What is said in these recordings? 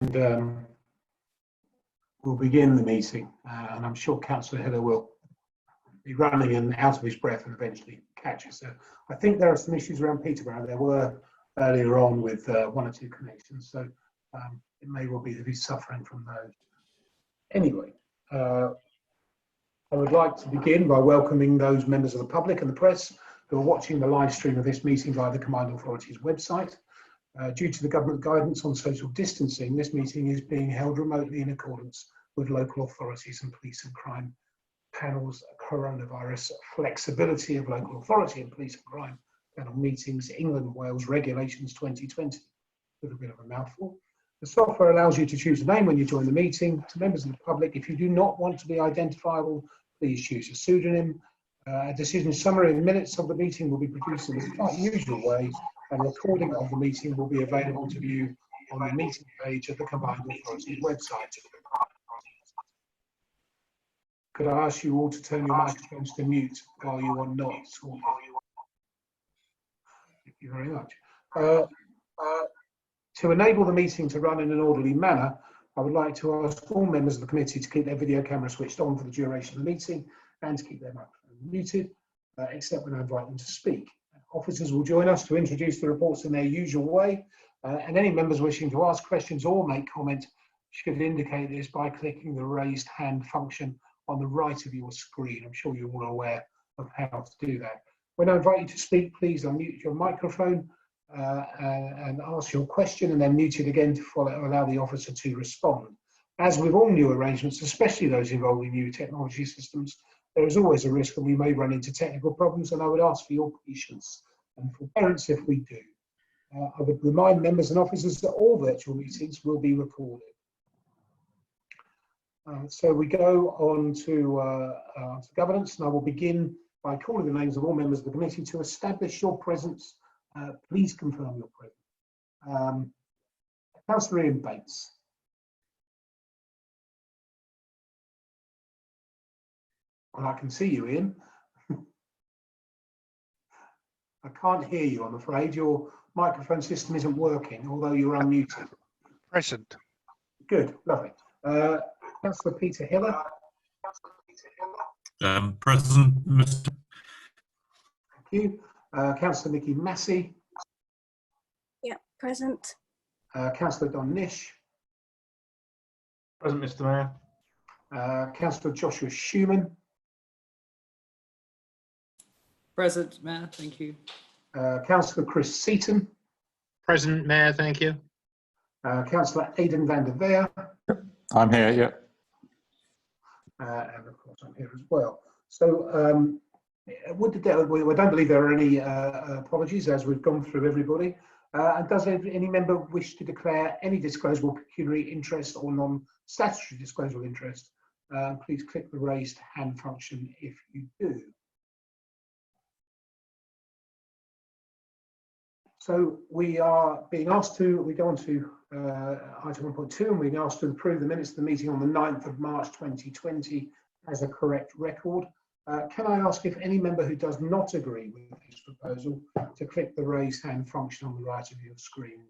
We'll begin the meeting, and I'm sure Councillor Hiller will be running and out of his breath and eventually catch us. So I think there are some issues around Peterborough. There were earlier on with one or two connections, so it may well be that he's suffering from those. Anyway, I would like to begin by welcoming those members of the public and the press who are watching the live stream of this meeting via the Combined Authorities website. Due to the government guidance on social distancing, this meeting is being held remotely in accordance with local authorities and police and crime panels, coronavirus flexibility of local authority and police and crime panel meetings, England and Wales Regulations 2020. A little bit of a mouthful. The software allows you to choose a name when you join the meeting. To members of the public, if you do not want to be identifiable, please choose a pseudonym. A decision summary and minutes of the meeting will be produced in the quite usual way, and a recording of the meeting will be available to view on the meeting page of the Combined Authorities website. Could I ask you all to turn your microphones to mute while you are not talking? Thank you very much. To enable the meeting to run in an orderly manner, I would like to ask all members of the committee to keep their video camera switched on for the duration of the meeting and to keep their microphones muted, except when I invite them to speak. Officers will join us to introduce the reports in their usual way, and any members wishing to ask questions or make comment should indicate this by clicking the raised hand function on the right of your screen. I'm sure you're all aware of how to do that. When I invite you to speak, please unmute your microphone and ask your question, and then mute it again to allow the officer to respond. As with all new arrangements, especially those involving new technology systems, there is always a risk that we may run into technical problems, and I would ask for your patience and forbearance if we do. I would remind members and officers that all virtual meetings will be recorded. So we go on to governance, and I will begin by calling the names of all members of the committee. To establish your presence, please confirm your presence. Councillor Ian Bates. Well, I can see you, Ian. I can't hear you, I'm afraid. Your microphone system isn't working, although you're unmuted. Present. Good, lovely. Councillor Peter Hiller. Present, Mr. Thank you. Councillor Nikki Massey. Yeah, present. Councillor Don Nish. Present, Mr. Mayor. Councillor Joshua Schumann. Present, Mayor, thank you. Councillor Chris Seaton. Present, Mayor, thank you. Councillor Aidan van der Veer. I'm here, yeah. And of course I'm here as well. So I don't believe there are any apologies as we've gone through everybody. And does any member wish to declare any disclosable pecuniary interest or non-statutory disclosable interest? Please click the raised hand function if you do. So we are being asked to, we go on to item 1.2, and we're being asked to approve the minutes of the meeting on the 9th of March 2020 as a correct record. Can I ask if any member who does not agree with this proposal to click the raised hand function on the right of your screen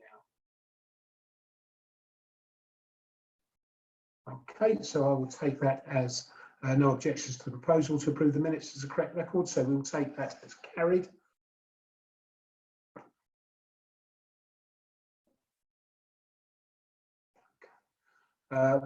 now? Okay, so I will take that as no objections to the proposal to approve the minutes as a correct record, so we will take that as carried.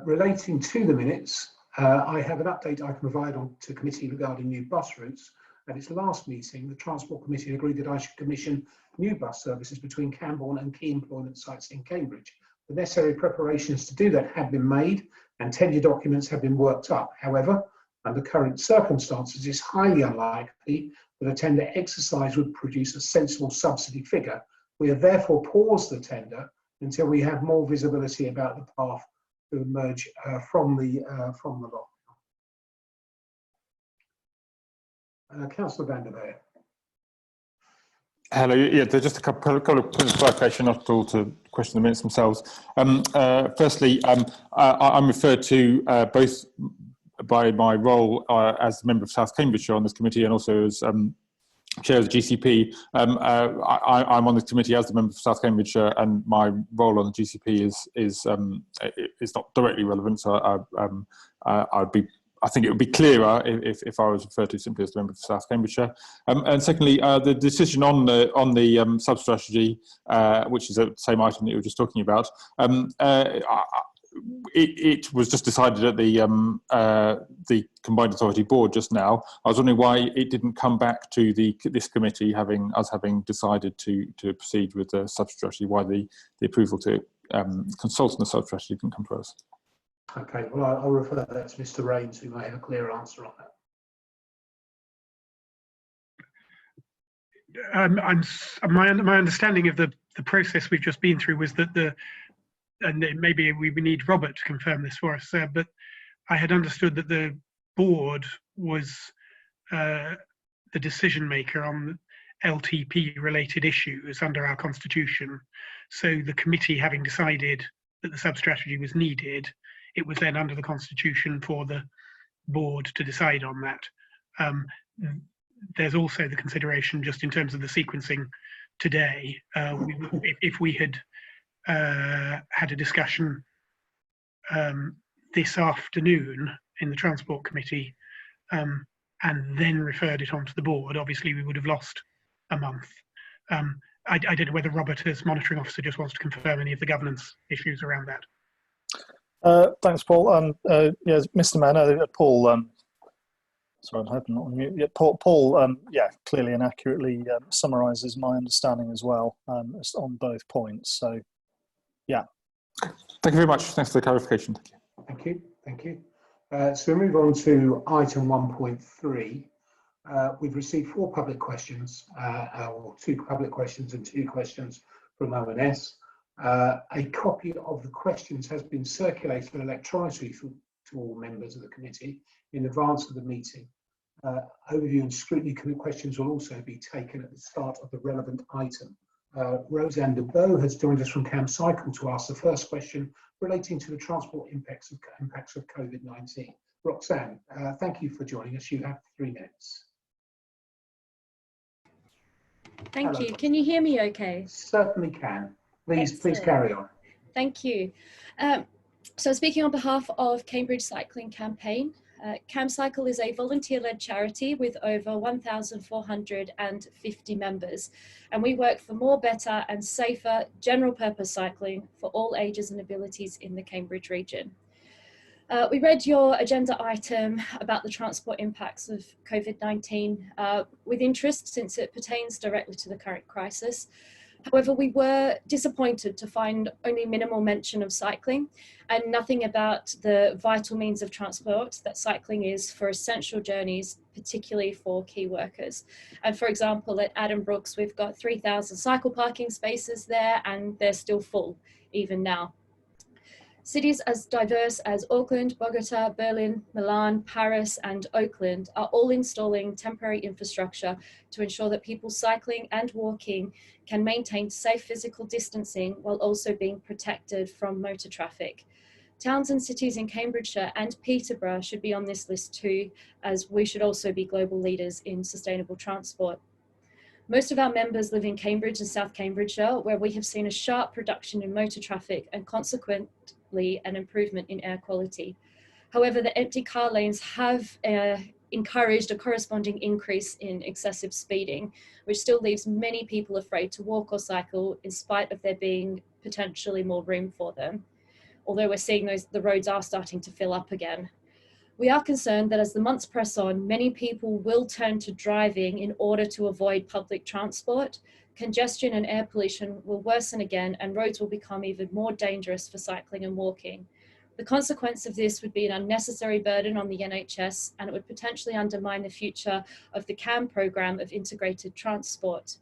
Relating to the minutes, I have an update I can provide on to committee regarding new bus routes. At its last meeting, the Transport Committee agreed that I should commission new bus services between Camborne and key employment sites in Cambridge. The necessary preparations to do that have been made and tender documents have been worked up. However, under current circumstances, it's highly unlikely that a tender exercise would produce a sensible subsidy figure. We have therefore paused the tender until we have more visibility about the path to emerge from the lockdown. Councillor van der Veer. Hello, yeah, there's just a couple of points of clarification, not all to question the minutes themselves. Firstly, I'm referred to both by my role as a member of South Cambridgeshire on this committee and also as chair of the GCP, I'm on the committee as the member for South Cambridgeshire, and my role on the GCP is not directly relevant. So I think it would be clearer if I was referred to simply as the member for South Cambridgeshire. And secondly, the decision on the sub strategy, which is the same item that you were just talking about, it was just decided at the Combined Authority Board just now. I was wondering why it didn't come back to this committee, having decided to proceed with the sub strategy. Why the approval to consult on the sub strategy didn't come to us. Okay, well, I'll refer that to Mr. Rains, who may have a clear answer on that. My understanding of the process we've just been through was that and maybe we need Robert to confirm this for us, but I had understood that the board was the decision maker on LTP related issues under our constitution. So the committee, having decided that the sub-strategy was needed, it was then under the constitution for the board to decide on that. There's also the consideration, just in terms of the sequencing today, if we had had a discussion this afternoon in the Transport Committee and then referred it on to the board, obviously we would have lost a month. I don't know whether Robert, as monitoring officer, just wants to confirm any of the governance issues around that. Thanks, Paul. Yes, Mr. Mayor, Paul. Sorry, I'm hoping not on mute. Yeah, Paul. Yeah, clearly and accurately summarises my understanding as well on both points. So, yeah. Thank you very much. Thanks for the clarification. Thank you. Thank you. So we move on to item 1.3. We've received 4 public questions, or 2 public questions and 2 questions from ONS. A copy of the questions has been circulated electronically to all members of the committee in advance of the meeting. Overview and scrutiny questions will also be taken at the start of the relevant item. Roseanne DeBow has joined us from CamCycle to ask the first question relating to the transport impacts of COVID-19. Roxanne, thank you for joining us. You have 3 minutes. Thank Hello. you. Can you hear me okay? Certainly can. Please Excellent. carry on. Thank you. So speaking on behalf of Cambridge Cycling Campaign, CamCycle is a volunteer-led charity with over 1,450 members, and we work for more, better and safer general purpose cycling for all ages and abilities in the Cambridge region. We read your agenda item about the transport impacts of COVID-19 with interest, since it pertains directly to the current crisis. However, we were disappointed to find only minimal mention of cycling and nothing about the vital means of transport that cycling is for essential journeys, particularly for key workers. And for example, at Adam Brooks, we've got 3,000 cycle parking spaces there, and they're still full even now. Cities as diverse as Auckland, Bogota, Berlin, Milan, Paris, and Oakland are all installing temporary infrastructure to ensure that people cycling and walking can maintain safe physical distancing while also being protected from motor traffic. Towns and cities in Cambridgeshire and Peterborough should be on this list too, as we should also be global leaders in sustainable transport. Most of our members live in Cambridge and South Cambridgeshire, where we have seen a sharp reduction in motor traffic and consequently an improvement in air quality. However, the empty car lanes have encouraged a corresponding increase in excessive speeding, which still leaves many people afraid to walk or cycle in spite of there being potentially more room for them. Although we're seeing the roads are starting to fill up again. We are concerned that as the months press on, many people will turn to driving in order to avoid public transport. Congestion and air pollution will worsen again, and roads will become even more dangerous for cycling and walking. The consequence of this would be an unnecessary burden on the NHS, and it would potentially undermine the future of the CAM programme of integrated transport.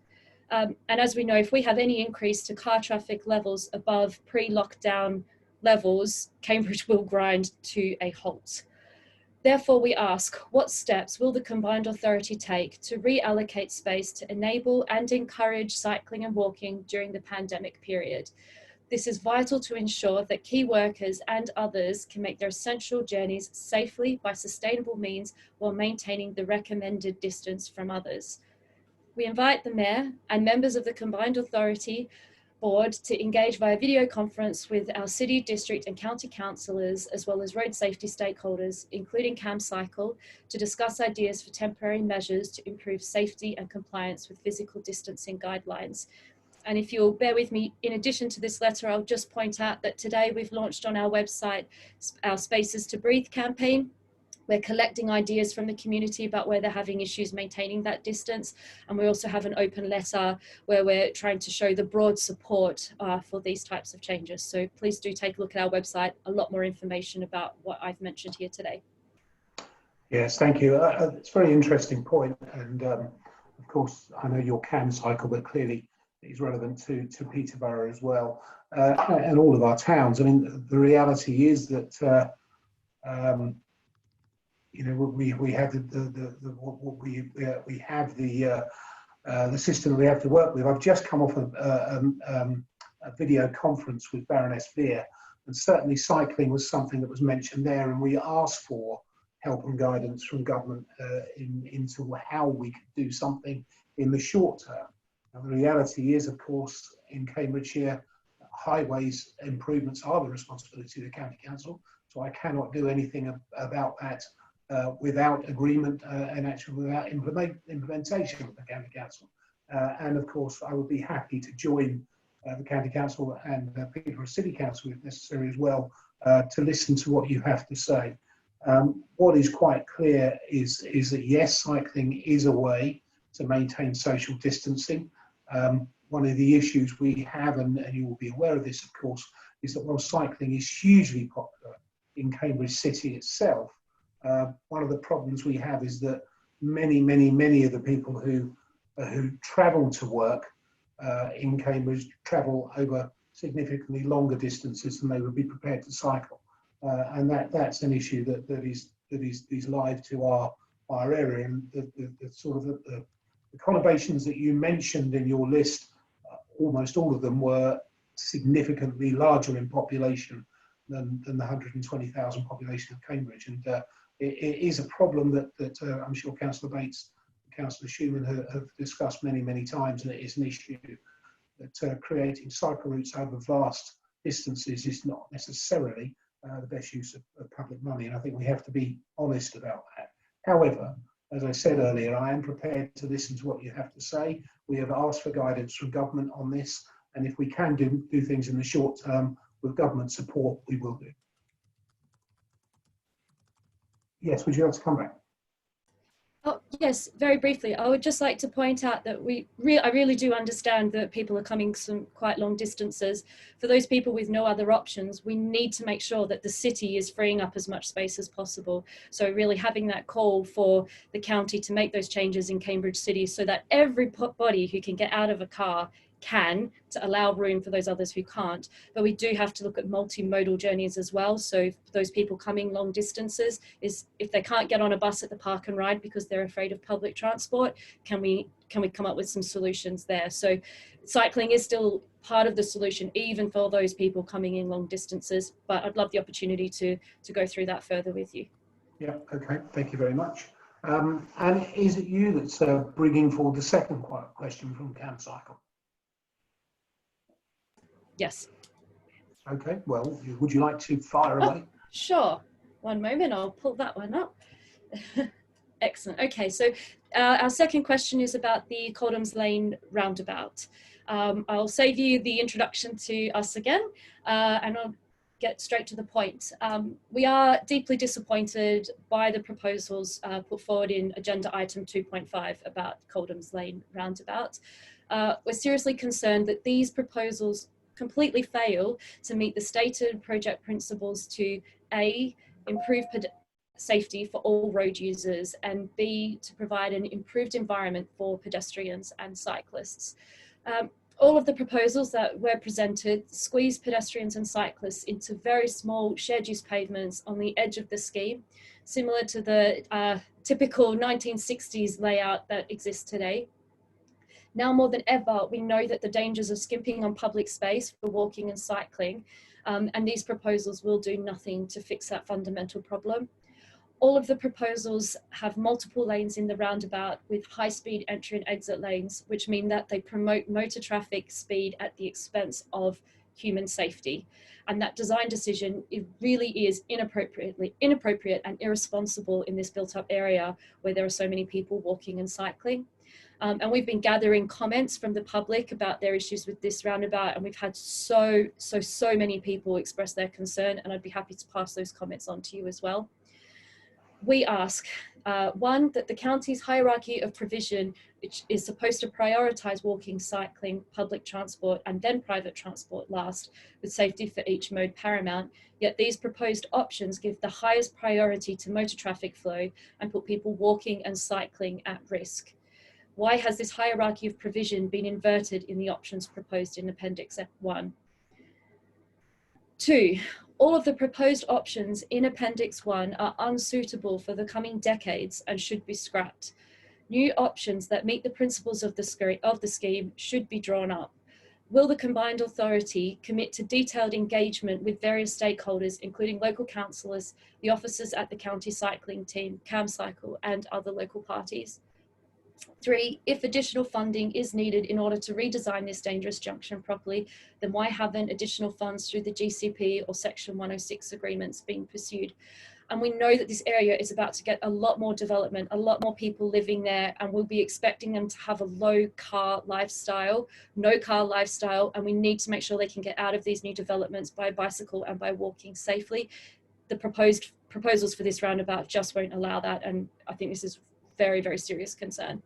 And as we know, if we have any increase to car traffic levels above pre-lockdown levels, Cambridge will grind to a halt. Therefore, we ask, what steps will the Combined Authority take to reallocate space to enable and encourage cycling and walking during the pandemic period? This is vital to ensure that key workers and others can make their essential journeys safely by sustainable means while maintaining the recommended distance from others. We invite the Mayor and members of the Combined Authority Board to engage via video conference with our City, District and County Councillors, as well as road safety stakeholders, including CamCycle, to discuss ideas for temporary measures to improve safety and compliance with physical distancing guidelines. And if you'll bear with me, in addition to this letter, I'll just point out that today we've launched on our website our Spaces to Breathe campaign. We're collecting ideas from the community about where they're having issues maintaining that distance. And we also have an open letter where we're trying to show the broad support for these types of changes. So please do take a look at our website, a lot more information about what I've mentioned here today. Yes, thank you. It's a very interesting point. And of course, I know your CamCycle, but clearly it's relevant to Peterborough as well, and all of our towns. I mean, the reality is that you know, we have the system we have to work with. I've just come off a video conference with Baroness Veer, and certainly cycling was something that was mentioned there, and we asked for help and guidance from government into how we could do something in the short term. Now, the reality is, of course, in Cambridgeshire, highways improvements are the responsibility of the County Council, so I cannot do anything about that without agreement and actually without implementation of the County Council. And of course, I would be happy to join the County Council and Peterborough City Council if necessary as well, to listen to what you have to say. What is quite clear is that yes, cycling is a way to maintain social distancing. One of the issues we have, and you will be aware of this of course, is that while cycling is hugely popular in Cambridge City itself, one of the problems we have is that many of the people who travel to work in Cambridge travel over significantly longer distances than they would be prepared to cycle, and that's an issue that is live to our area. And the sort of the conurbations that you mentioned in your list, almost all of them were significantly larger in population than the 120,000 population of Cambridge, and it is a problem that I'm sure Councillor Bates and Councillor Schumann have discussed many times, and it is an issue that creating cycle routes over vast distances is not necessarily the best use of public money, and I think we have to be honest about that. However, as I said earlier, I am prepared to listen to what you have to say. We have asked for guidance from government on this, and if we can do things in the short term with government support, we will do. Yes, would you like to come back? Oh, yes, very briefly. I would just like to point out that I really do understand that people are coming some quite long distances. For those people with no other options, we need to make sure that the city is freeing up as much space as possible. So really having that call for the county to make those changes in Cambridge City so that everybody who can get out of a car can, to allow room for those others who can't. But we do have to look at multimodal journeys as well. So for those people coming long distances, is if they can't get on a bus at the park and ride because they're afraid of public transport, can we come up with some solutions there? So cycling is still part of the solution, even for those people coming in long distances, but I'd love the opportunity to go through that further with you. Yeah, okay, thank you very much. And is it you that's bringing forward the second question from CamCycle? Yes. Okay, well, would you like to fire away? Sure. One moment, I'll pull that one up. Excellent. Okay, so our second question is about the Coldham's Lane roundabout. I'll save you the introduction to us again, and I'll get straight to the point. We are deeply disappointed by the proposals put forward in agenda item 2.5 about Coldham's Lane roundabout. We're seriously concerned that these proposals completely fail to meet the stated project principles to A, improve safety for all road users, and B, to provide an improved environment for pedestrians and cyclists. All of the proposals that were presented squeeze pedestrians and cyclists into very small shared use pavements on the edge of the scheme, similar to the typical 1960s layout that exists today. Now more than ever, we know that the dangers of skimping on public space for walking and cycling, and these proposals will do nothing to fix that fundamental problem. All of the proposals have multiple lanes in the roundabout with high-speed entry and exit lanes, which mean that they promote motor traffic speed at the expense of human safety. And that design decision, it really is inappropriate and irresponsible in this built-up area where there are so many people walking and cycling. And we've been gathering comments from the public about their issues with this roundabout, and we've had so many people express their concern, and I'd be happy to pass those comments on to you as well. We ask, one, that the county's hierarchy of provision, which is supposed to prioritise walking, cycling, public transport, and then private transport last, with safety for each mode paramount, yet these proposed options give the highest priority to motor traffic flow and put people walking and cycling at risk. Why has this hierarchy of provision been inverted in the options proposed in Appendix 1? 2, all of the proposed options in Appendix 1 are unsuitable for the coming decades and should be scrapped. New options that meet the principles of the scheme should be drawn up. Will the combined authority commit to detailed engagement with various stakeholders, including local councillors, the officers at the county cycling team, CamCycle, and other local parties? 3, if additional funding is needed in order to redesign this dangerous junction properly, then why haven't additional funds through the GCP or Section 106 agreements been pursued? And we know that this area is about to get a lot more development, a lot more people living there, and we'll be expecting them to have a low car lifestyle, no car lifestyle, and we need to make sure they can get out of these new developments by bicycle and by walking safely. The proposals for this roundabout just won't allow that, and I think this is very, very serious concern.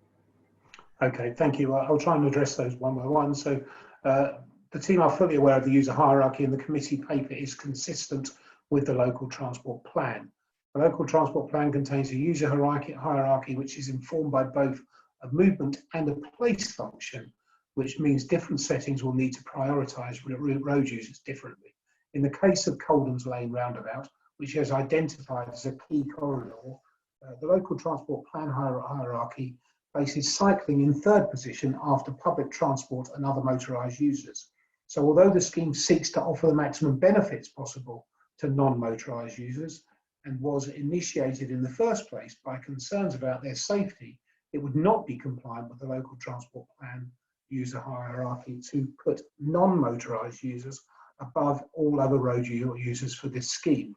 Okay, thank you. I'll try and address those one by one. So the team are fully aware of the user hierarchy, and the committee paper is consistent with the local transport plan. The local transport plan contains a user hierarchy which is informed by both a movement and a place function, which means different settings will need to prioritise road users differently. In the case of Coldham's Lane roundabout, which is identified as a key corridor, the local transport plan hierarchy places cycling in 3rd position after public transport and other motorised users. So although the scheme seeks to offer the maximum benefits possible to non-motorised users and was initiated in the first place by concerns about their safety, it would not be compliant with the local transport plan user hierarchy to put non-motorised users above all other road users for this scheme.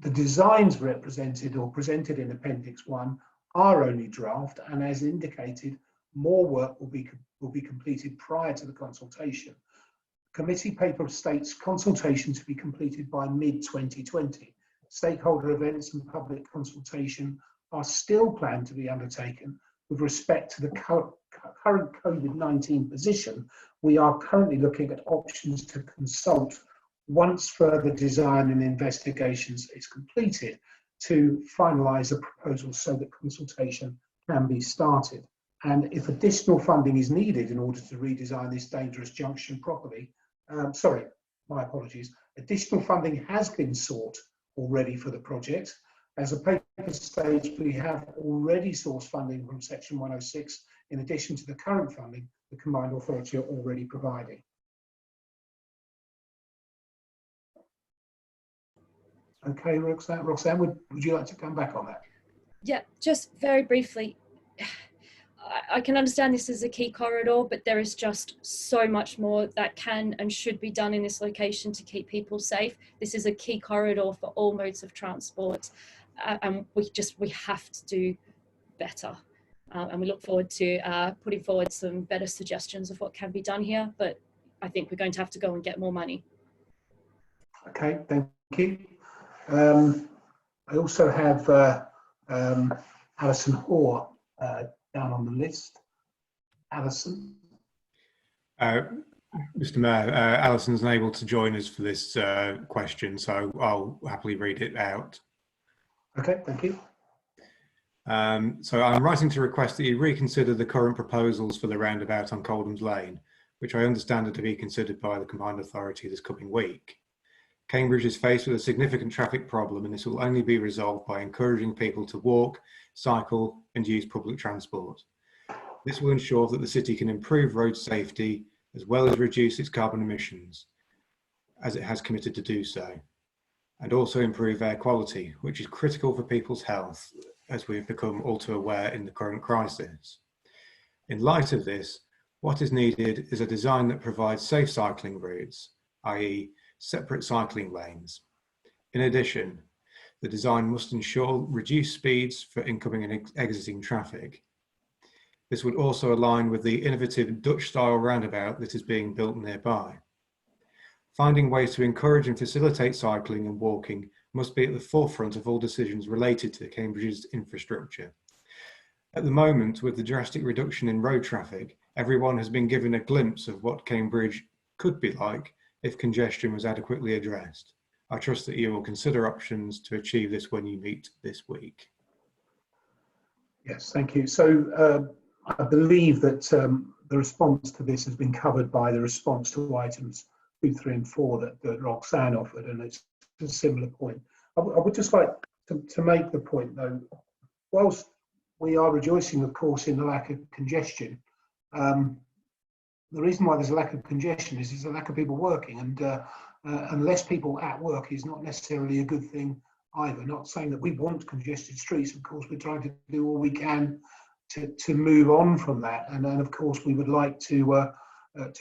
The designs represented or presented in Appendix 1 are only draft, and as indicated, more work will be completed prior to the consultation. Committee paper states consultation to be completed by mid-2020. Stakeholder events and public consultation are still planned to be undertaken. With respect to the current COVID-19 position, we are currently looking at options to consult once further design and investigations is completed to finalise a proposal so that consultation can be started. And if additional funding is needed in order to redesign this dangerous junction properly, sorry, my apologies, additional funding has been sought already for the project. As a paper stage, we have already sourced funding from Section 106, in addition to the current funding the combined authority are already providing. Okay, Roxanne, would you like to come back on that? Yeah, just very briefly. I can understand this is a key corridor, but there is just so much more that can and should be done in this location to keep people safe. This is a key corridor for all modes of transport, and we have to do better. And we look forward to putting forward some better suggestions of what can be done here, but I think we're going to have to go and get more money. Okay, thank you. I also have Alison Hoare down on the list. Alison. Mr. Mayor, Alison's unable to join us for this question, so I'll happily read it out. Okay, thank you. So I'm writing to request that you reconsider the current proposals for the roundabout on Coldham's Lane, which I understand are to be considered by the combined authority this coming week. Cambridge is faced with a significant traffic problem, and this will only be resolved by encouraging people to walk, cycle, and use public transport. This will ensure that the city can improve road safety as well as reduce its carbon emissions, as it has committed to do so. and also improve air quality, which is critical for people's health, as we've become all too aware in the current crisis. In light of this, what is needed is a design that provides safe cycling routes, i.e. separate cycling lanes. In addition, the design must ensure reduced speeds for incoming and exiting traffic. This would also align with the innovative Dutch-style roundabout that is being built nearby. Finding ways to encourage and facilitate cycling and walking must be at the forefront of all decisions related to Cambridge's infrastructure. At the moment, with the drastic reduction in road traffic, everyone has been given a glimpse of what Cambridge could be like if congestion was adequately addressed. I trust that you will consider options to achieve this when you meet this week. Yes, thank you. So I believe that the response to this has been covered by the response to items 2, 3 and 4 that Roxanne offered, and it's a similar point. I would just like to make the point though, whilst we are rejoicing of course in the lack of congestion, the reason why there's a lack of congestion is there's a lack of people working, and less people at work is not necessarily a good thing either. Not saying that we want congested streets, of course we're trying to do all we can to move on from that, and then of course we would like to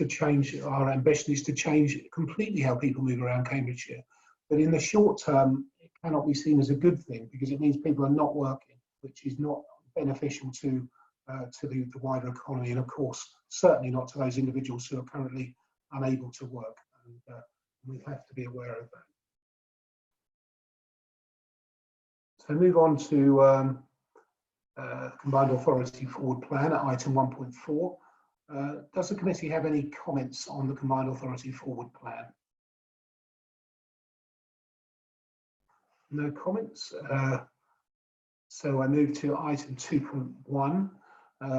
change, our ambition is to change completely how people move around Cambridgeshire. But in the short term, it cannot be seen as a good thing because it means people are not working, which is not beneficial to the wider economy, and of course certainly not to those individuals who are currently unable to work, and we have to be aware of that. So move on to Combined Authority Forward Plan at item 1.4. Does the committee have any comments on the Combined Authority Forward Plan? No comments. So I move to item 2.1,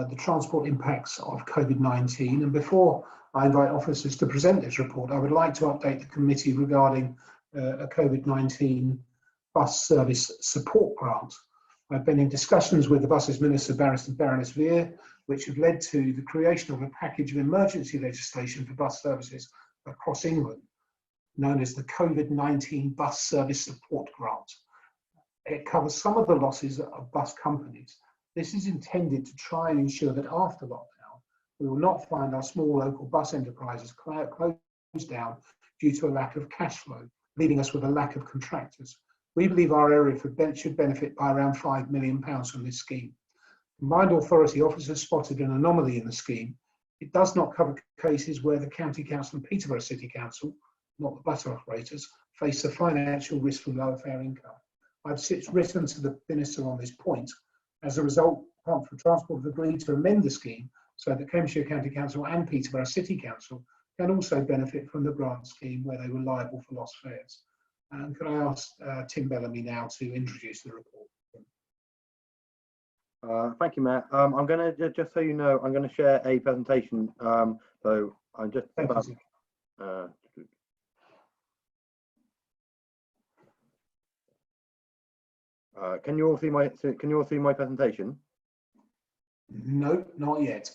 the transport impacts of COVID-19. And before I invite officers to present this report, I would like to update the committee regarding a COVID-19 bus service support grant. I've been in discussions with the Buses Minister, Baroness Veer, which have led to the creation of a package of emergency legislation for bus services across England, known as the COVID-19 Bus Service Support Grant. It covers some of the losses of bus companies. This is intended to try and ensure that after lockdown, we will not find our small local bus enterprises closed down due to a lack of cash flow, leaving us with a lack of contractors. We believe our area should benefit by around £5 million from this scheme. Combined Authority officers spotted an anomaly in the scheme. It does not cover cases where the County Council and Peterborough City Council, not the bus operators, face a financial risk from lower fare income. I've since written to the Minister on this point. As a result, Department for Transport have agreed to amend the scheme so that Cambridgeshire County Council and Peterborough City Council can also benefit from the grant scheme where they were liable for lost fares. And could I ask Tim Bellamy now to introduce the report? Thank you, Matt. I'm going to, just so you know, I'm going to share a presentation. So I'm just about, can you all see my presentation? No, not yet.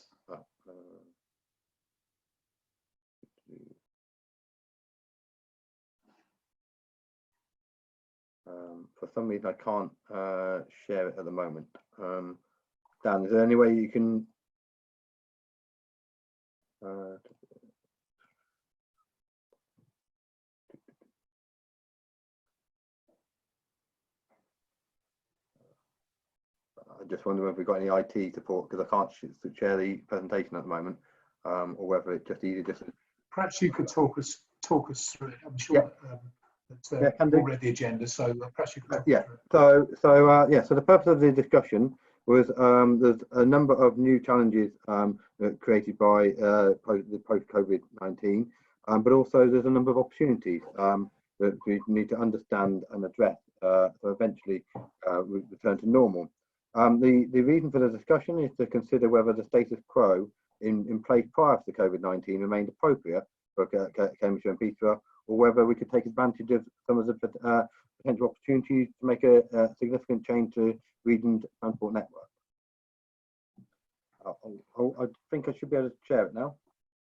For some reason, I can't share it at the moment. Dan, is there any way you can? I just wonder if we've got any IT support because I can't share the presentation at the moment, or whether it's just easier just. Perhaps you could talk us through it. I'm sure. Yeah. We've read the agenda, so perhaps you could talk yeah. through it. So the purpose of the discussion was there's a number of new challenges created by the post-COVID-19, but also there's a number of opportunities that we need to understand and address so eventually we return to normal. The reason for the discussion is to consider whether the status quo in place prior to the COVID-19 remained appropriate for Cambridgeshire and Peterborough, or whether we could take advantage of some of the potential opportunities to make a significant change to region's transport network. I think I should be able to share it now.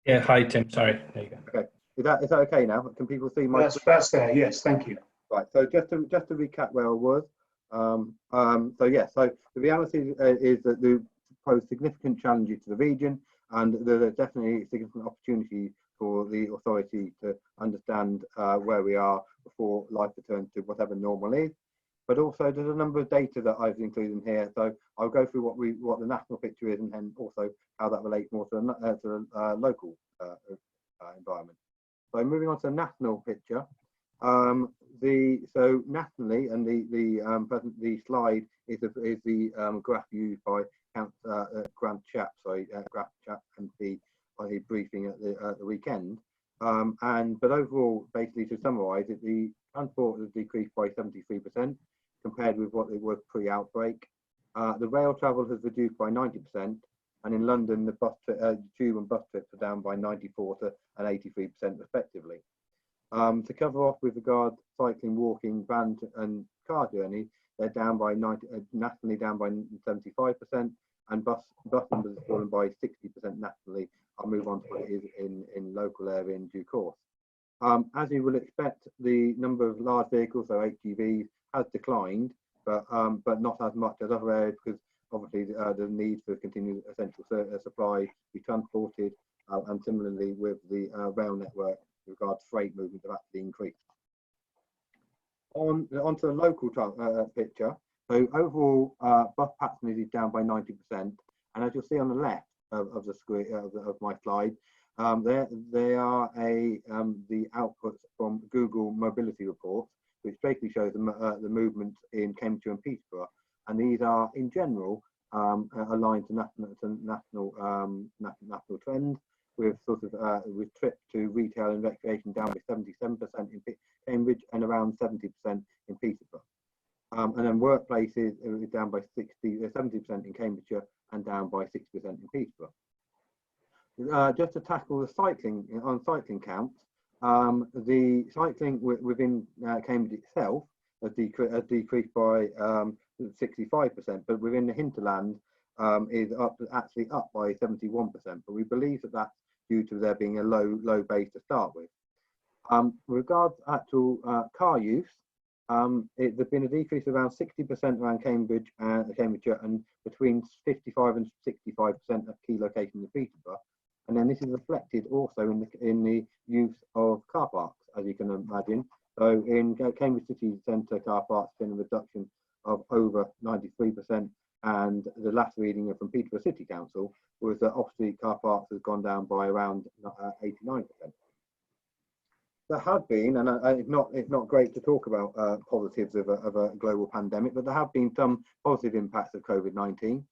Yeah, hi Tim, sorry, there you go. Okay, is that okay now? Can people see my? That's there, yes, thank you. Right. So just to recap where I was. So the reality is that they pose significant challenges to the region, and there are definitely significant opportunities for the authority to understand where we are before life returns to whatever normal is. But also there's a number of data that I've included in here. So I'll go through what the national picture is, and then also how that relates more to the local environment. So moving on to the national picture. So nationally, and the slide is the graph used by Grant Chapp, and the briefing at the weekend. But overall, basically to summarise it, the transport has decreased by 73% compared with what it was pre-outbreak. The rail travel has reduced by 90%, and in London, the tube and bus trips are down by 94% and 83% respectively. To cover off with regard to cycling, walking, van and car journey, they're down by nationally down by 75%, and bus numbers have fallen by 60% nationally. I'll move on to what it is in local area in due course. As you will expect, the number of large vehicles, so HGVs, has declined, but not as much as other areas, because obviously the need for continued essential supply be transported, and similarly with the rail network with regard to freight movement have actually increased. Onto the local picture. So overall, bus passenger is down by 90%, and as you'll see on the left of the screen of my slide, they are the outputs from Google Mobility Reports, which basically shows the movement in Cambridgeshire and Peterborough, and these are in general aligned to national trends, with with trips to retail and recreation down by 77% in Cambridge and around 70% in Peterborough. And then workplaces is down by 70% in Cambridgeshire and down by 6% in Peterborough. Just to tackle the cycling counts, the cycling within Cambridge itself has decreased by 65%, but within the hinterland is actually up by 71%. But we believe that that's due to there being a low base to start with. With regards to actual car use, there's been a decrease of around 60% around Cambridgeshire, and between 55 and 65% of key locations in Peterborough. And then this is reflected also in the use of car parks, as you can imagine. So in Cambridge City Centre car parks, there's been a reduction of over 93%, and the last reading from Peterborough City Council was that off-street car parks has gone down by around 89%. There have been, and it's not great to talk about positives of a global pandemic, but there have been some positive impacts of COVID-19.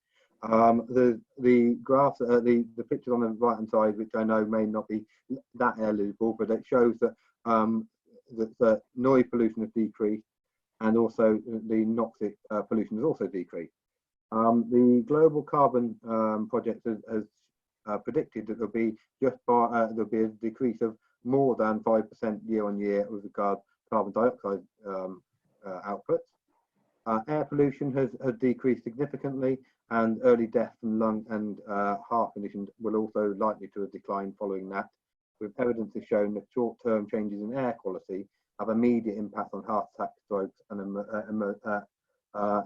The graphs, the pictures on the right hand side, which I know may not be that eligible, but it shows that the noise pollution has decreased, and also the noxic pollution has also decreased. The Global Carbon Project has predicted that there'll be a decrease of more than 5% year on year with regard to carbon dioxide outputs. Air pollution has decreased significantly, and early death from lung and heart conditions will also likely to decline following that, with evidence has shown that short-term changes in air quality have immediate impact on heart attack, strokes, and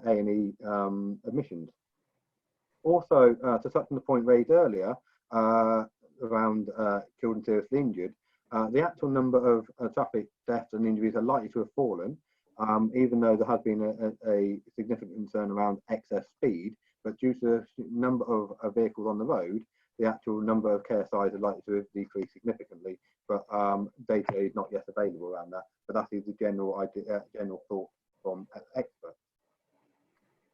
A&E emissions. Also, to touch on the point raised earlier around killed and seriously injured, the actual number of traffic deaths and injuries are likely to have fallen, even though there has been a significant concern around excess speed. But due to the number of vehicles on the road, the actual number of KSIs are likely to have decreased significantly. But data is not yet available around that. But that is the general thought from experts.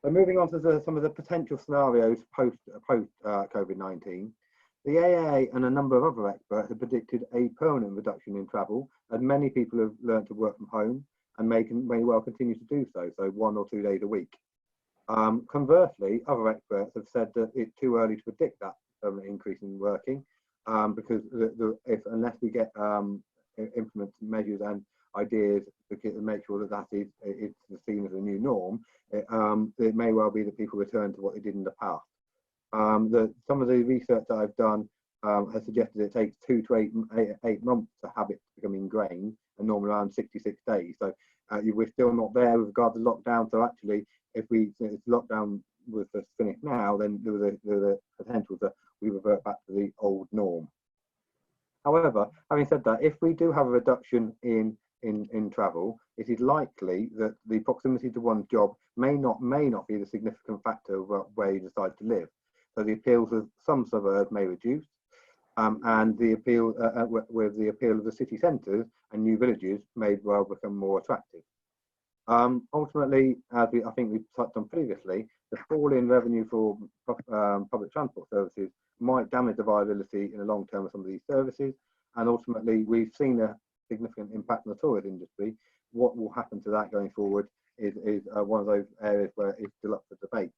So moving on to some of the potential scenarios post COVID-19. The AA and a number of other experts have predicted a permanent reduction in travel, as many people have learned to work from home and may well continue to do so, 1 or 2 days a week. Conversely, other experts have said that it's too early to predict that permanent increase in working, because unless we get implement measures and ideas to make sure that is seen as a new norm, it may well be that people return to what they did in the past. Some of the research that I've done has suggested it takes 2 to 8 months to habits become ingrained, a normal around 66 days. So we're still not there with regard to lockdown. So actually, if lockdown was to finish now, then there was a potential that we revert back to the old norm. However, having said that, if we do have a reduction in travel, it is likely that the proximity to one's job may not be the significant factor of where you decide to live. So the appeals of some suburbs may reduce, and the appeal with the appeal of the city centres and new villages may well become more attractive. Ultimately, as I think we've touched on previously, the fall in revenue for public transport services might damage the viability in the long term of some of these services, and ultimately we've seen a significant impact on the tourism industry. What will happen to that going forward is one of those areas where it's still up for debate.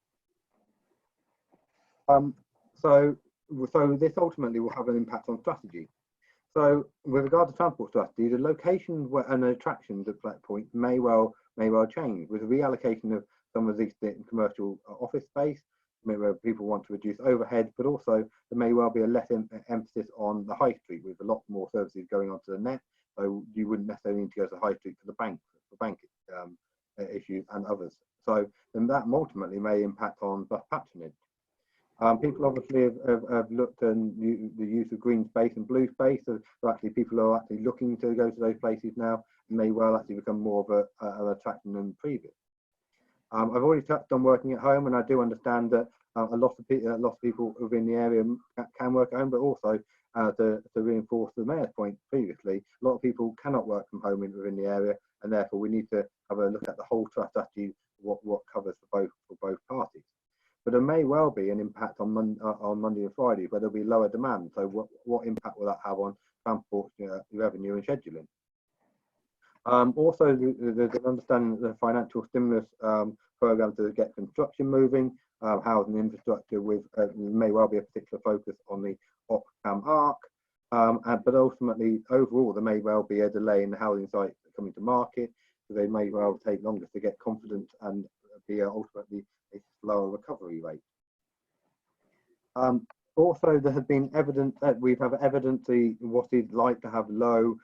So this ultimately will have an impact on strategy. So with regard to transport strategy, the location and the attractions at that point may well change with a reallocation of some of these commercial office space, where people want to reduce overhead, but also there may well be a less emphasis on the high street with a lot more services going onto the net. So you wouldn't necessarily need to go to the high street for the bank issues and others. So then that ultimately may impact on bus patronage. People obviously have looked at the use of green space and blue space. So actually people are actually looking to go to those places now, and may well actually become more of an attraction than previous. I've already touched on working at home, and I do understand that a lot of people within the area can work at home, but also to reinforce the mayor's point previously, a lot of people cannot work from home within the area, and therefore we need to have a look at the whole strategy, what covers for both parties. But there may well be an impact on Monday and Friday where there'll be lower demand. So what impact will that have on transport revenue and scheduling? Also, there's an understanding that the financial stimulus program to get construction moving, housing infrastructure may well be a particular focus on the Oxfam ARC, but ultimately, overall, there may well be a delay in the housing sites coming to market, so they may well take longer to get confidence and be ultimately a slower recovery rate. Also, there has been evidence that we have evidence what it's like to have low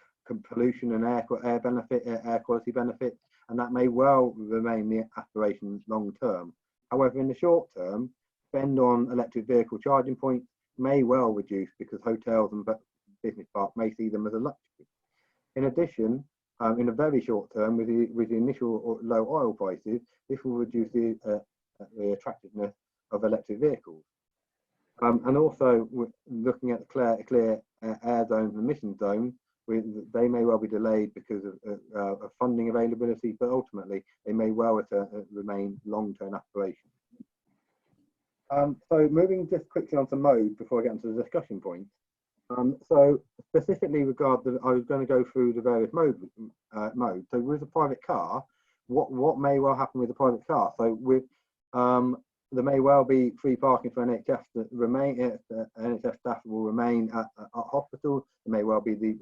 pollution and air quality benefits, and that may well remain the aspiration long term. However, in the short term, spend on electric vehicle charging points may well reduce because hotels and business parks may see them as a luxury. In addition, in a very short term, with the initial low oil prices, this will reduce the attractiveness of electric vehicles. And also, looking at the clear air zones and emission zones, they may well be delayed because of funding availability, but ultimately they may well remain long-term aspirations. So moving just quickly onto mode before I get into the discussion points. So specifically I was going to go through the various modes. So with a private car, what may well happen with a private car? So with there may well be free parking for NHS that remain. NHS staff will remain at hospitals. There may well be the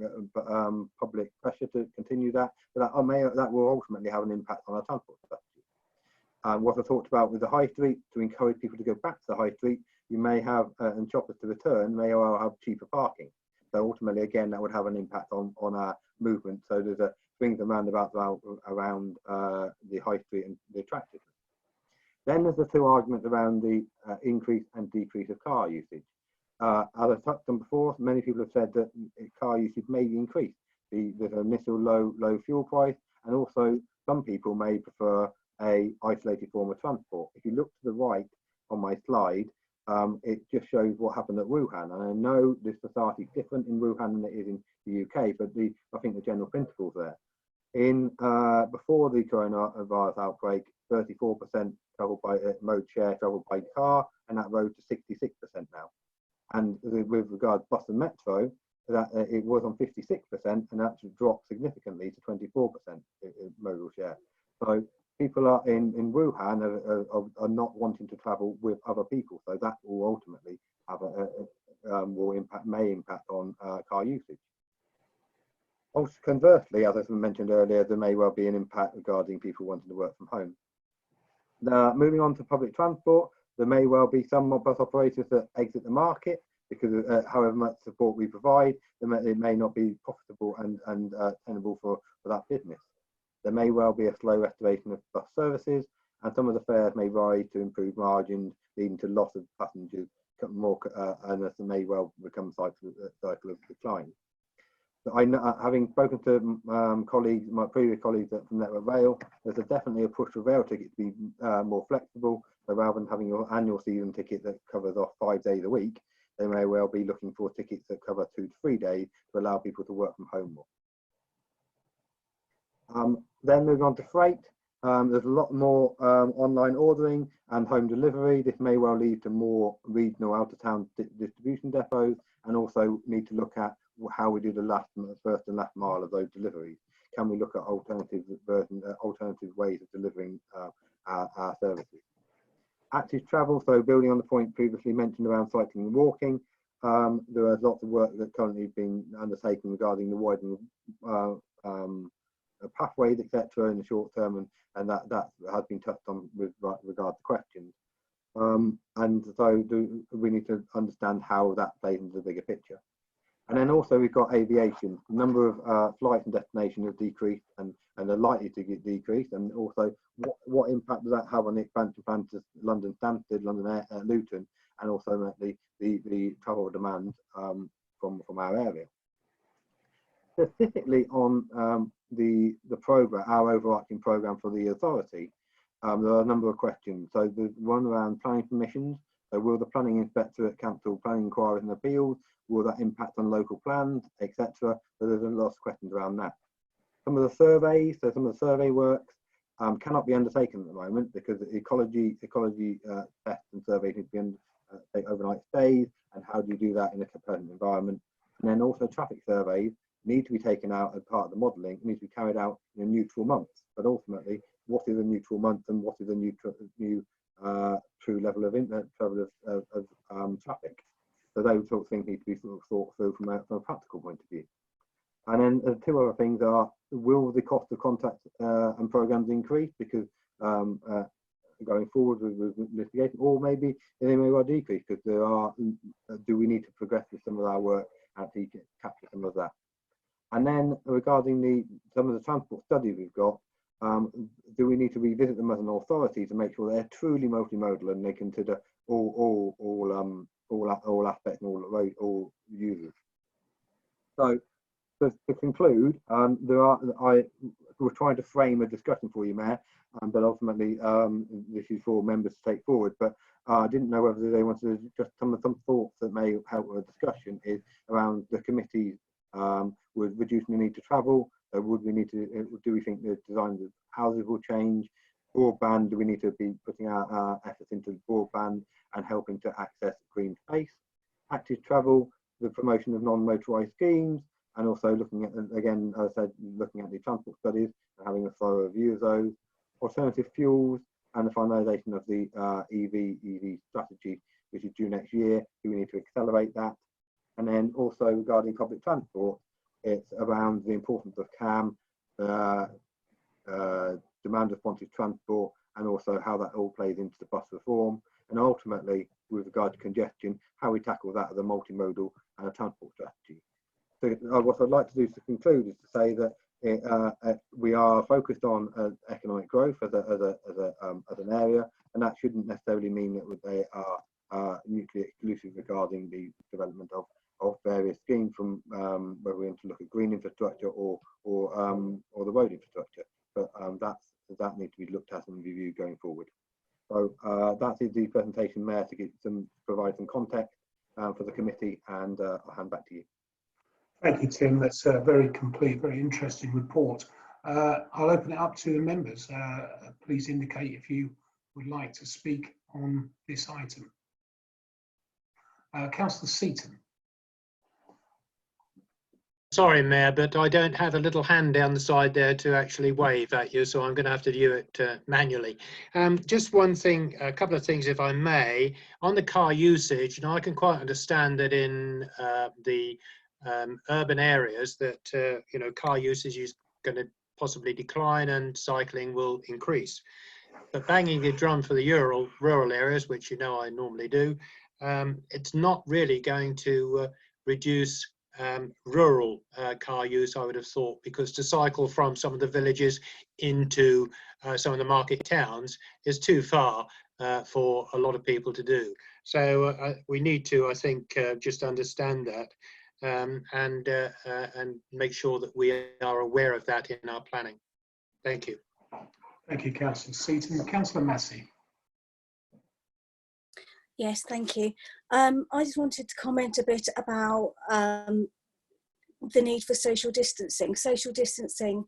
public pressure to continue that, but that will ultimately have an impact on our transport strategy. What I talked about with the high street, to encourage people to go back to the high street, you may have and shoppers to return may well have cheaper parking. So ultimately, again, that would have an impact on our movement. So there's a swings and roundabouts around the high street and the attractiveness. Then there's the two arguments around the increase and decrease of car usage. As I touched on before, many people have said that car usage may increase. There's an initial low fuel price, and also some people may prefer a isolated form of transport. If you look to the right on my slide, it just shows what happened at Wuhan. And I know this society is different in Wuhan than it is in the UK, but I think the general principles there. Before the coronavirus outbreak, 34% traveled by mode share traveled by car, and that rose to 66% now. And with regard to bus and metro, that it was on 56%, and that dropped significantly to 24% modal share. So people in Wuhan are not wanting to travel with other people, so that will ultimately have may impact on car usage. Also, conversely, as I mentioned earlier, there may well be an impact regarding people wanting to work from home. Now, moving on to public transport, there may well be some bus operators that exit the market, because however much support we provide, it may not be profitable and tenable for that business. There may well be a slow restoration of bus services, and some of the fares may rise to improve margins, leading to loss of passengers more, and this may well become a cycle of decline. So I know, having spoken to colleagues, my previous colleagues from Network Rail, there's definitely a push for rail tickets to be more flexible. So rather than having your annual season ticket that covers off 5 days a week, they may well be looking for tickets that cover 2 to 3 days to allow people to work from home more. Then moving on to freight, there's a lot more online ordering and home delivery. This may well lead to more regional out-of-town distribution depots, and also need to look at how we do the first and last mile of those deliveries. Can we look at alternative ways of delivering our services? Active travel, so building on the point previously mentioned around cycling and walking, there is lots of work that currently being undertaken regarding the widening pathways, etc., in the short term, and that has been touched on with regard to questions. And so we need to understand how that plays into the bigger picture. And then also we've got aviation. The number of flights and destinations have decreased and are likely to get decreased. And also what impact does that have on the expansion plan to London Stansted, London Luton, and also the travel demand from our area. Specifically on the program, our overarching program for the authority, there are a number of questions. So there's one around planning permissions. So will the planning inspectorate cancel planning inquiries and appeals? Will that impact on local plans, etc.? So there's a lot of questions around that. Some of the surveys, so some of the survey works cannot be undertaken at the moment because ecology tests and surveys need to be take overnight stays, and how do you do that in a competitive environment? And then also traffic surveys need to be taken out as part of the modelling. It needs to be carried out in a neutral month. But ultimately, what is a neutral month and what is a new true level of traffic? So those sort of things need to be sort of thought through from a practical point of view. And then the two other things are, will the cost of contacts and programs increase because going forward with litigation, or maybe they may well decrease because there are, do we need to progress with some of our work and actually capture some of that? And then regarding some of the transport studies we've got, do we need to revisit them as an authority to make sure they're truly multimodal and they consider all aspects and all users? So to conclude, we're trying to frame a discussion for you, Mayor, but ultimately this is for members to take forward. But I didn't know whether they wanted to just some thoughts that may help with a discussion is around the committees with reducing the need to travel. Would we need to? Do we think the design of houses will change? Broadband, do we need to be putting our efforts into broadband and helping to access green space? Active travel, the promotion of non-motorised schemes, and also looking at, again, as I said, looking at the transport studies and having a thorough review of those. Alternative fuels and the finalisation of the EV strategy, which is due next year. Do we need to accelerate that? And then also regarding public transport, it's around the importance of CAM, demand responsive transport, and also how that all plays into the bus reform. And ultimately, with regard to congestion, how we tackle that as a multimodal and a transport strategy. So what I'd like to do to conclude is to say that we are focused on economic growth as an area, and that shouldn't necessarily mean that they are mutually exclusive regarding the development of various schemes, from whether we want to look at green infrastructure or the road infrastructure. But that needs to be looked at and reviewed going forward. So that is the presentation, Mayor, to provide some context for the committee, and I'll hand back to you. Thank you, Tim. That's a very complete, very interesting report. I'll open it up to the members. Please indicate if you would like to speak on this item. Councillor Seaton. Sorry, Mayor, but I don't have a little hand down the side there to actually wave at you, so I'm going to have to do it manually. Just one thing, a couple of things, if I may. On the car usage, I can quite understand that in the urban areas that car usage is going to possibly decline and cycling will increase. But banging the drum for the rural areas, which I normally do, it's not really going to reduce rural car use, I would have thought, because to cycle from some of the villages into some of the market towns is too far for a lot of people to do. So we need to, I think, just understand that and make sure that we are aware of that in our planning. Thank you. Thank you, Councillor Seaton. Councillor Massey. Yes, thank you. I just wanted to comment a bit about the need for social distancing. Social distancing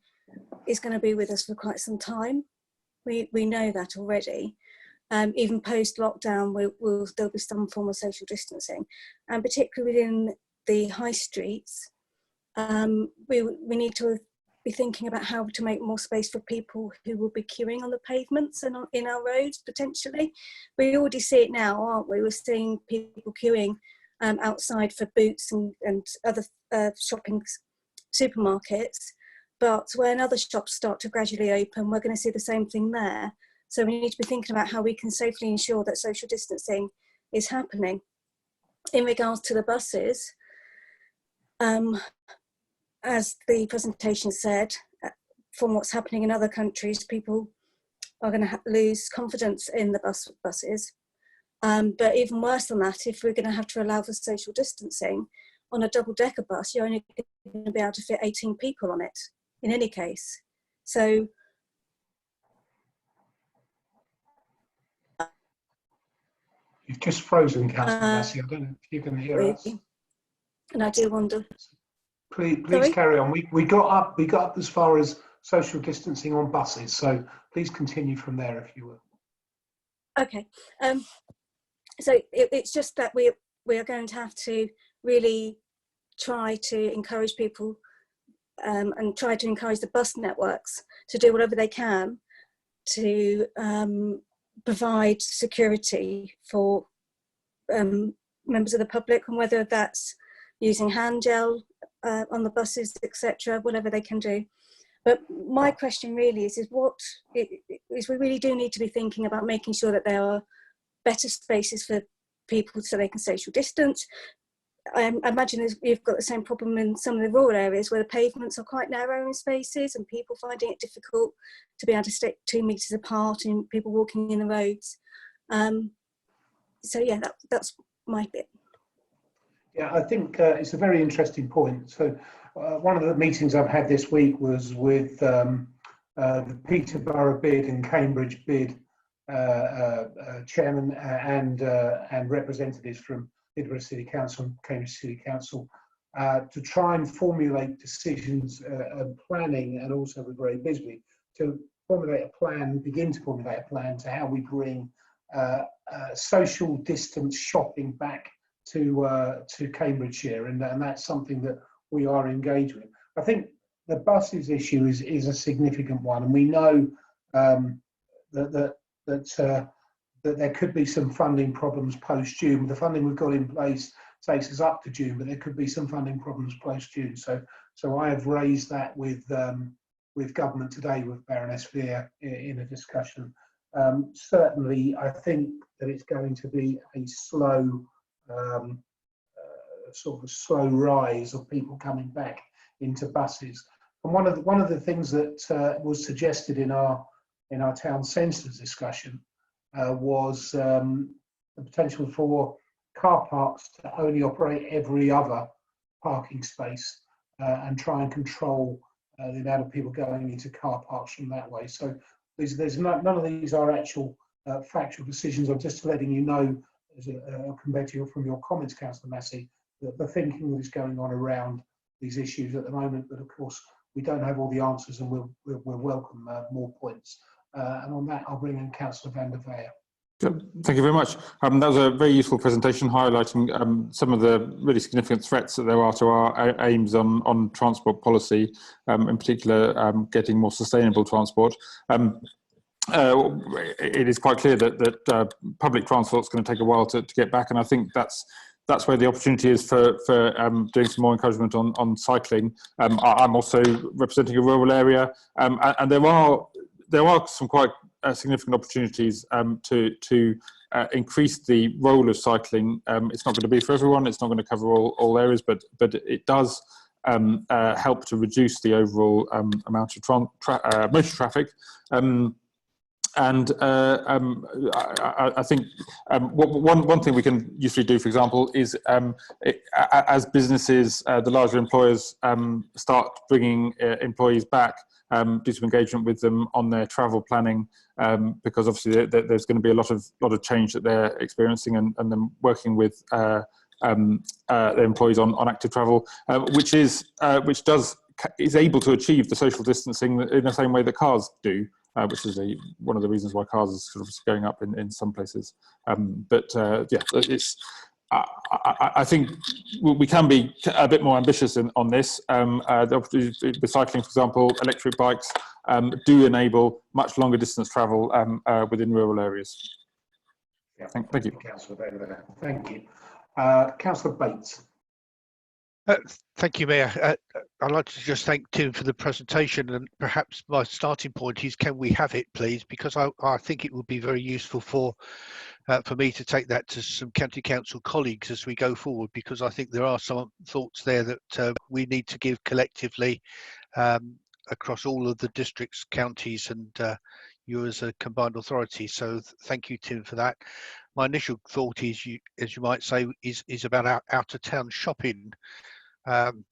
is going to be with us for quite some time. We know that already. Even post-lockdown, there'll be some form of social distancing, and particularly within the high streets, we need to be thinking about how to make more space for people who will be queuing on the pavements and in our roads, potentially. We already see it now, aren't we? We're seeing people queuing outside for Boots and other shopping supermarkets. But when other shops start to gradually open, we're going to see the same thing there. So we need to be thinking about how we can safely ensure that social distancing is happening. In regards to the buses, as the presentation said, from what's happening in other countries, people are going to lose confidence in the buses. But even worse than that, if we're going to have to allow for social distancing, on a double-decker bus, you're only going to be able to fit 18 people on it, in any case. So you've just frozen, Councillor Massey. I don't know if you can hear us. And I do wonder. Please carry on. We got up as far as social distancing on buses, so please continue from there, if you will. Okay. So it's just that we are going to have to really try to encourage people and try to encourage the bus networks to do whatever they can to provide security for members of the public, and whether that's using hand gel on the buses, etc., whatever they can do. But my question really is we really do need to be thinking about making sure that there are better spaces for people so they can social distance. I imagine you've got the same problem in some of the rural areas where the pavements are quite narrow in spaces and people finding it difficult to be able to stay 2 meters apart and people walking in the roads. So yeah, that's my bit. Yeah, I think it's a very interesting point. So one of the meetings I've had this week was with the Peterborough bid and Cambridge bid chairman and representatives from Peterborough City Council and Cambridge City Council to try and formulate decisions and planning, and also with Ray Bisbee to begin to formulate a plan to how we bring social distance shopping back to Cambridgeshire, and that's something that we are engaged with. I think the buses issue is a significant one, and we know that there could be some funding problems post-June. The funding we've got in place takes us up to June, but there could be some funding problems post-June. So I have raised that with government today, with Baroness Vere in a discussion. Certainly, I think that it's going to be a slow, sort of slow rise of people coming back into buses. And one of the things that was suggested in our town centres discussion was the potential for car parks to only operate every other parking space and try and control the amount of people going into car parks from that way. So there's none of these are actual factual decisions. I'm just letting you know, compared to from your comments, Councillor Massey, that the thinking that is going on around these issues at the moment. But of course, we don't have all the answers, and we'll welcome more points. And on that, I'll bring in Councillor van der Veer. Thank you very much. That was a very useful presentation highlighting some of the really significant threats that there are to our aims on transport policy, in particular getting more sustainable transport. It is quite clear that public transport is going to take a while to get back, and I think that's where the opportunity is for doing some more encouragement on cycling. I'm also representing a rural area, and there are some quite significant opportunities to increase the role of cycling. It's not going to be for everyone. It's not going to cover all areas, but it does help to reduce the overall amount of motor traffic. And I think one thing we can usually do, for example, is as businesses, the larger employers start bringing employees back, do some engagement with them on their travel planning, because obviously there's going to be a lot of change that they're experiencing, and then working with their employees on active travel, which is able to achieve the social distancing in the same way that cars do. Which is one of the reasons why cars is sort of going up in some places. Yeah, it's. I think we can be a bit more ambitious on this. The cycling, for example, electric bikes do enable much longer distance travel within rural areas. Yeah. Thank you. Councillor Bailey. Thank you. Councillor Bates. Thank you, Mayor. I'd like to just thank Tim for the presentation, and perhaps my starting point is, can we have it, please? Because I think it would be very useful for me to take that to some county council colleagues as we go forward, because I think there are some thoughts there that we need to give collectively across all of the districts, counties, and you as a combined authority. So thank you, Tim, for that. My initial thought is, as you might say, is about out of town shopping. And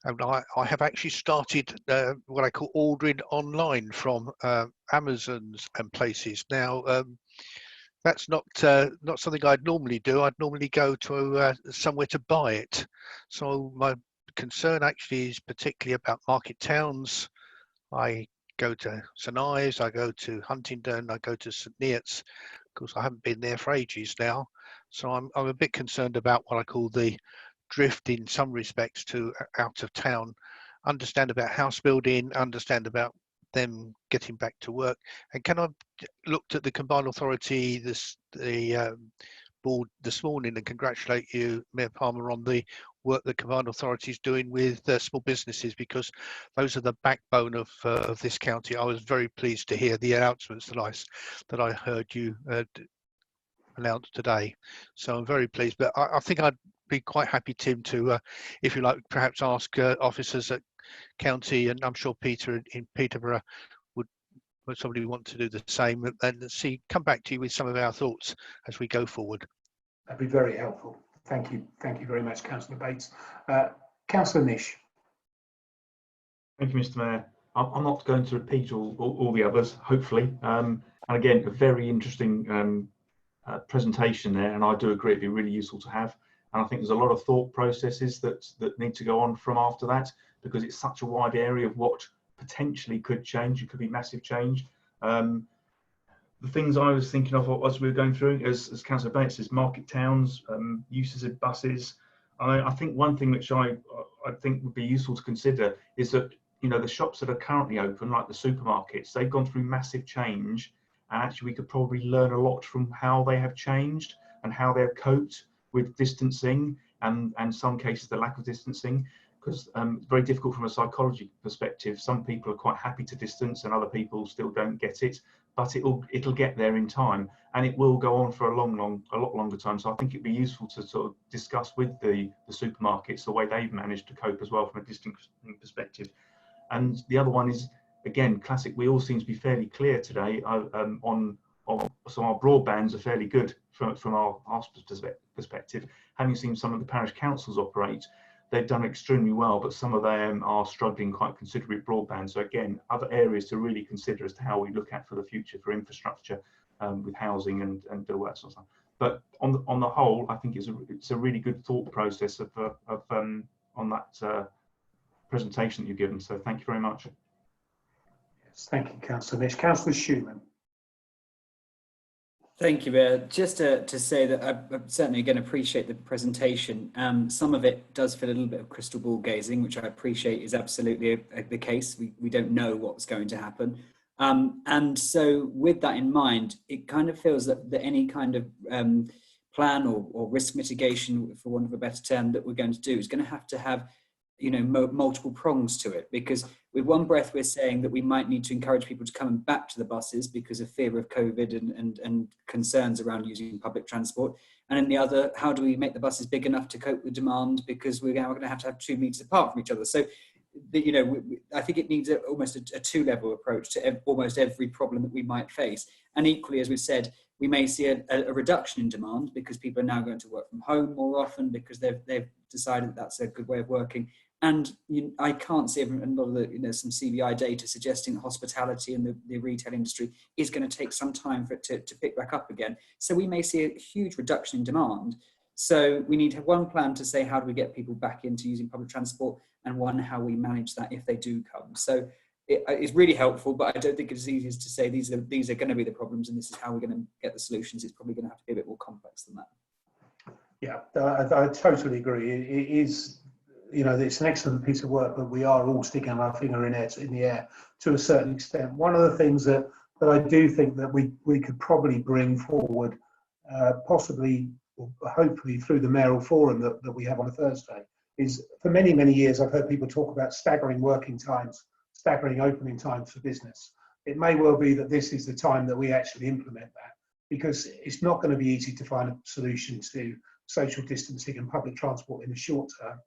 I have actually started what I call ordering online from Amazons and places. Now, that's not something I'd normally do. I'd normally go to somewhere to buy it. So my concern actually is particularly about market towns. I go to St Ives, I go to Huntingdon, I go to St Neots. Of course, I haven't been there for ages now. So I'm a bit concerned about what I call the drift in some respects to out of town. Understand about house building, understand about them getting back to work. And can I looked at the combined authority the board this morning, and congratulate you, Mayor Palmer, on the work the combined authority is doing with small businesses, because those are the backbone of this county. I was very pleased to hear the announcements that I heard you announced today. So I'm very pleased. But I think I'd be quite happy, Tim, to, if you like, perhaps ask officers at county, and I'm sure Peter in Peterborough would somebody want to do the same, and come back to you with some of our thoughts as we go forward. That'd be very helpful. Thank you very much, Councillor Bates. Councillor Nish. Thank you, Mr. Mayor. I'm not going to repeat all the others, hopefully. And again, a very interesting presentation there, and I do agree it'd be really useful to have. And I think there's a lot of thought processes that need to go on from after that, because it's such a wide area of what potentially could change. It could be massive change. The things I was thinking of as we were going through, as Councillor Bates says, market towns, uses of buses. I think one thing which I think would be useful to consider is that, you know, the shops that are currently open, like the supermarkets, they've gone through massive change, and actually we could probably learn a lot from how they have changed and how they've coped with distancing and some cases the lack of distancing, because it's very difficult from a psychology perspective. Some people are quite happy to distance and other people still don't get it, but it'll get there in time, and it will go on for a lot longer time. So I think it'd be useful to sort of discuss with the supermarkets the way they've managed to cope as well from a distancing perspective. And the other one is, again, classic, we all seem to be fairly clear today so our broadbands are fairly good from our perspective. Having seen some of the parish councils operate, they've done extremely well, but some of them are struggling quite considerably with broadband. So again, other areas to really consider as to how we look at for the future for infrastructure with housing and all that sort of stuff. But on the whole, I think it's a really good thought process on that presentation that you've given. So thank you very much. Yes, thank you, Councillor Nish. Councillor Schumann. Thank you, Mayor. Just to say that I certainly again appreciate the presentation. Some of it does feel a little bit of crystal ball gazing, which I appreciate is absolutely the case. We don't know what's going to happen. And so with that in mind, it kind of feels that any kind of plan or risk mitigation, for want of a better term, that we're going to do is going to have, you know, multiple prongs to it, because with one breath, we're saying that we might need to encourage people to come back to the buses because of fear of COVID and concerns around using public transport. And in the other, how do we make the buses big enough to cope with demand, because we're now going to have 2 meters apart from each other. So, you know, I think it needs almost a two-level approach to almost every problem that we might face. And equally, as we've said, we may see a reduction in demand because people are now going to work from home more often because they've decided that that's a good way of working. And I can't see a lot of the, some CBI data suggesting that hospitality and the retail industry is going to take some time for it to pick back up again. So we may see a huge reduction in demand. So we need to have one plan to say, how do we get people back into using public transport, and one, how we manage that if they do come. So it's really helpful, but I don't think it's as easy as to say these are going to be the problems and this is how we're going to get the solutions. It's probably going to have to be a bit more complex than that. Yeah, I totally agree. It is, it's an excellent piece of work, but we are all sticking our finger in the air to a certain extent. One of the things that I do think that we could probably bring forward, possibly or hopefully through the mayoral forum that we have on a Thursday, is for many, many years I've heard people talk about staggering working times, staggering opening times for business. It may well be that this is the time that we actually implement that, because it's not going to be easy to find a solution to social distancing and public transport in the short term.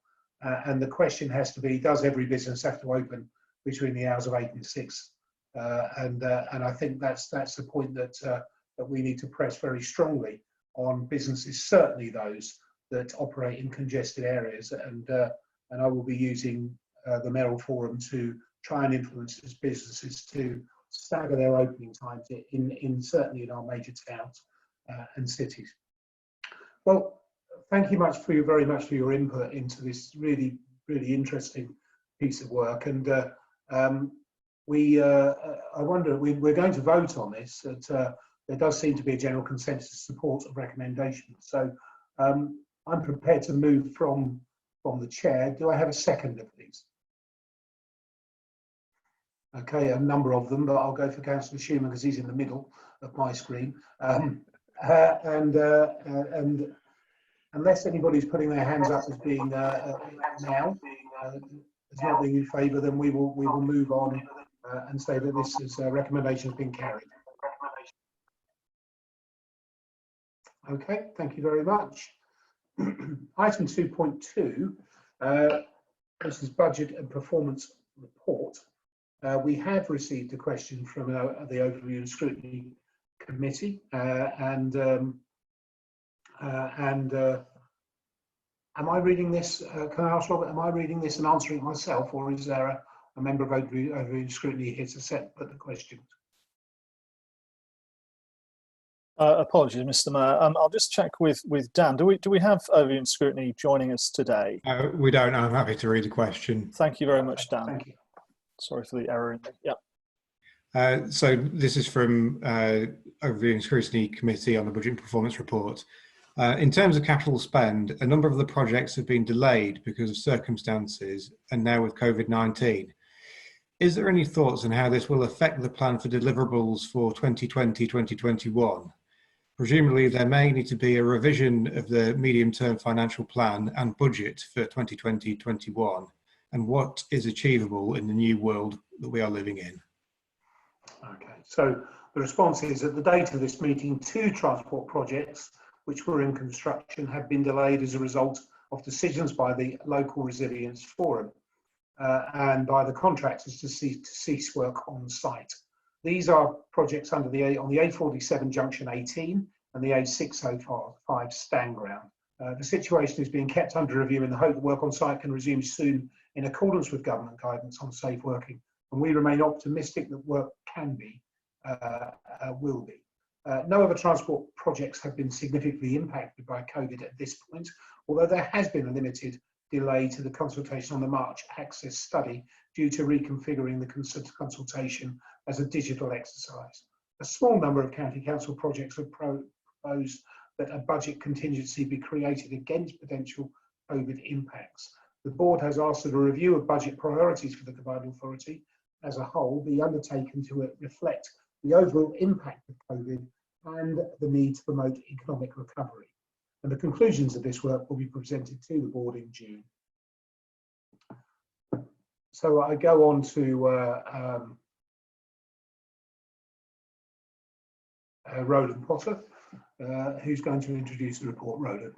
And the question has to be, does every business have to open between the hours of 8 and 6? And I think that's the point that we need to press very strongly on businesses, certainly those that operate in congested areas. And I will be using the mayoral forum to try and influence these businesses to stagger their opening times certainly in our major towns and cities. Well, thank you very much for your input into this really, really interesting piece of work. And I wonder, we're going to vote on this. There does seem to be a general consensus support of recommendations. So I'm prepared to move from the chair. Do I have a seconder, please? Okay, a number of them, but I'll go for Councillor Schumann because he's in the middle of my screen. And unless anybody's putting their hands up as being now, as not being in favour, then we will move on and say that this is recommendation has been carried. Okay, thank you very much. Item 2.2, this is budget and performance report. We have received a question from the Overview and Scrutiny Committee, and am I reading this? Can I ask Robert? Am I reading this and answering it myself, or is there a member of Overview and Scrutiny here to put the question? Apologies, Mr. Mayor. I'll just check with Dan. Do we have Overview and Scrutiny joining us today? We don't. I'm happy to read the question. Thank you very much, Dan. Thank you. Sorry for the error in there. Yeah. So this is from Overview and Scrutiny Committee on the Budget and Performance Report. In terms of capital spend, a number of the projects have been delayed because of circumstances and now with COVID-19. Is there any thoughts on how this will affect the plan for deliverables for 2020-2021? Presumably there may need to be a revision of the medium-term financial plan and budget for 2020-21, and what is achievable in the new world that we are living in. Okay, so the response is at the date of this meeting, 2 transport projects which were in construction have been delayed as a result of decisions by the Local Resilience Forum and by the contractors to cease work on site. These are projects on the A47 Junction 18 and the A605 Stanground. The situation is being kept under review in the hope that work on site can resume soon in accordance with government guidance on safe working, and we remain optimistic that work will be. No other transport projects have been significantly impacted by COVID at this point, although there has been a limited delay to the consultation on the March Access Study due to reconfiguring the consultation as a digital exercise. A small number of county council projects have proposed that a budget contingency be created against potential COVID impacts. The board has asked that a review of budget priorities for the Combined Authority as a whole be undertaken to reflect the overall impact of COVID and the need to promote economic recovery. And the conclusions of this work will be presented to the board in June. So I go on to Roland Potter, who's going to introduce the report. Roland.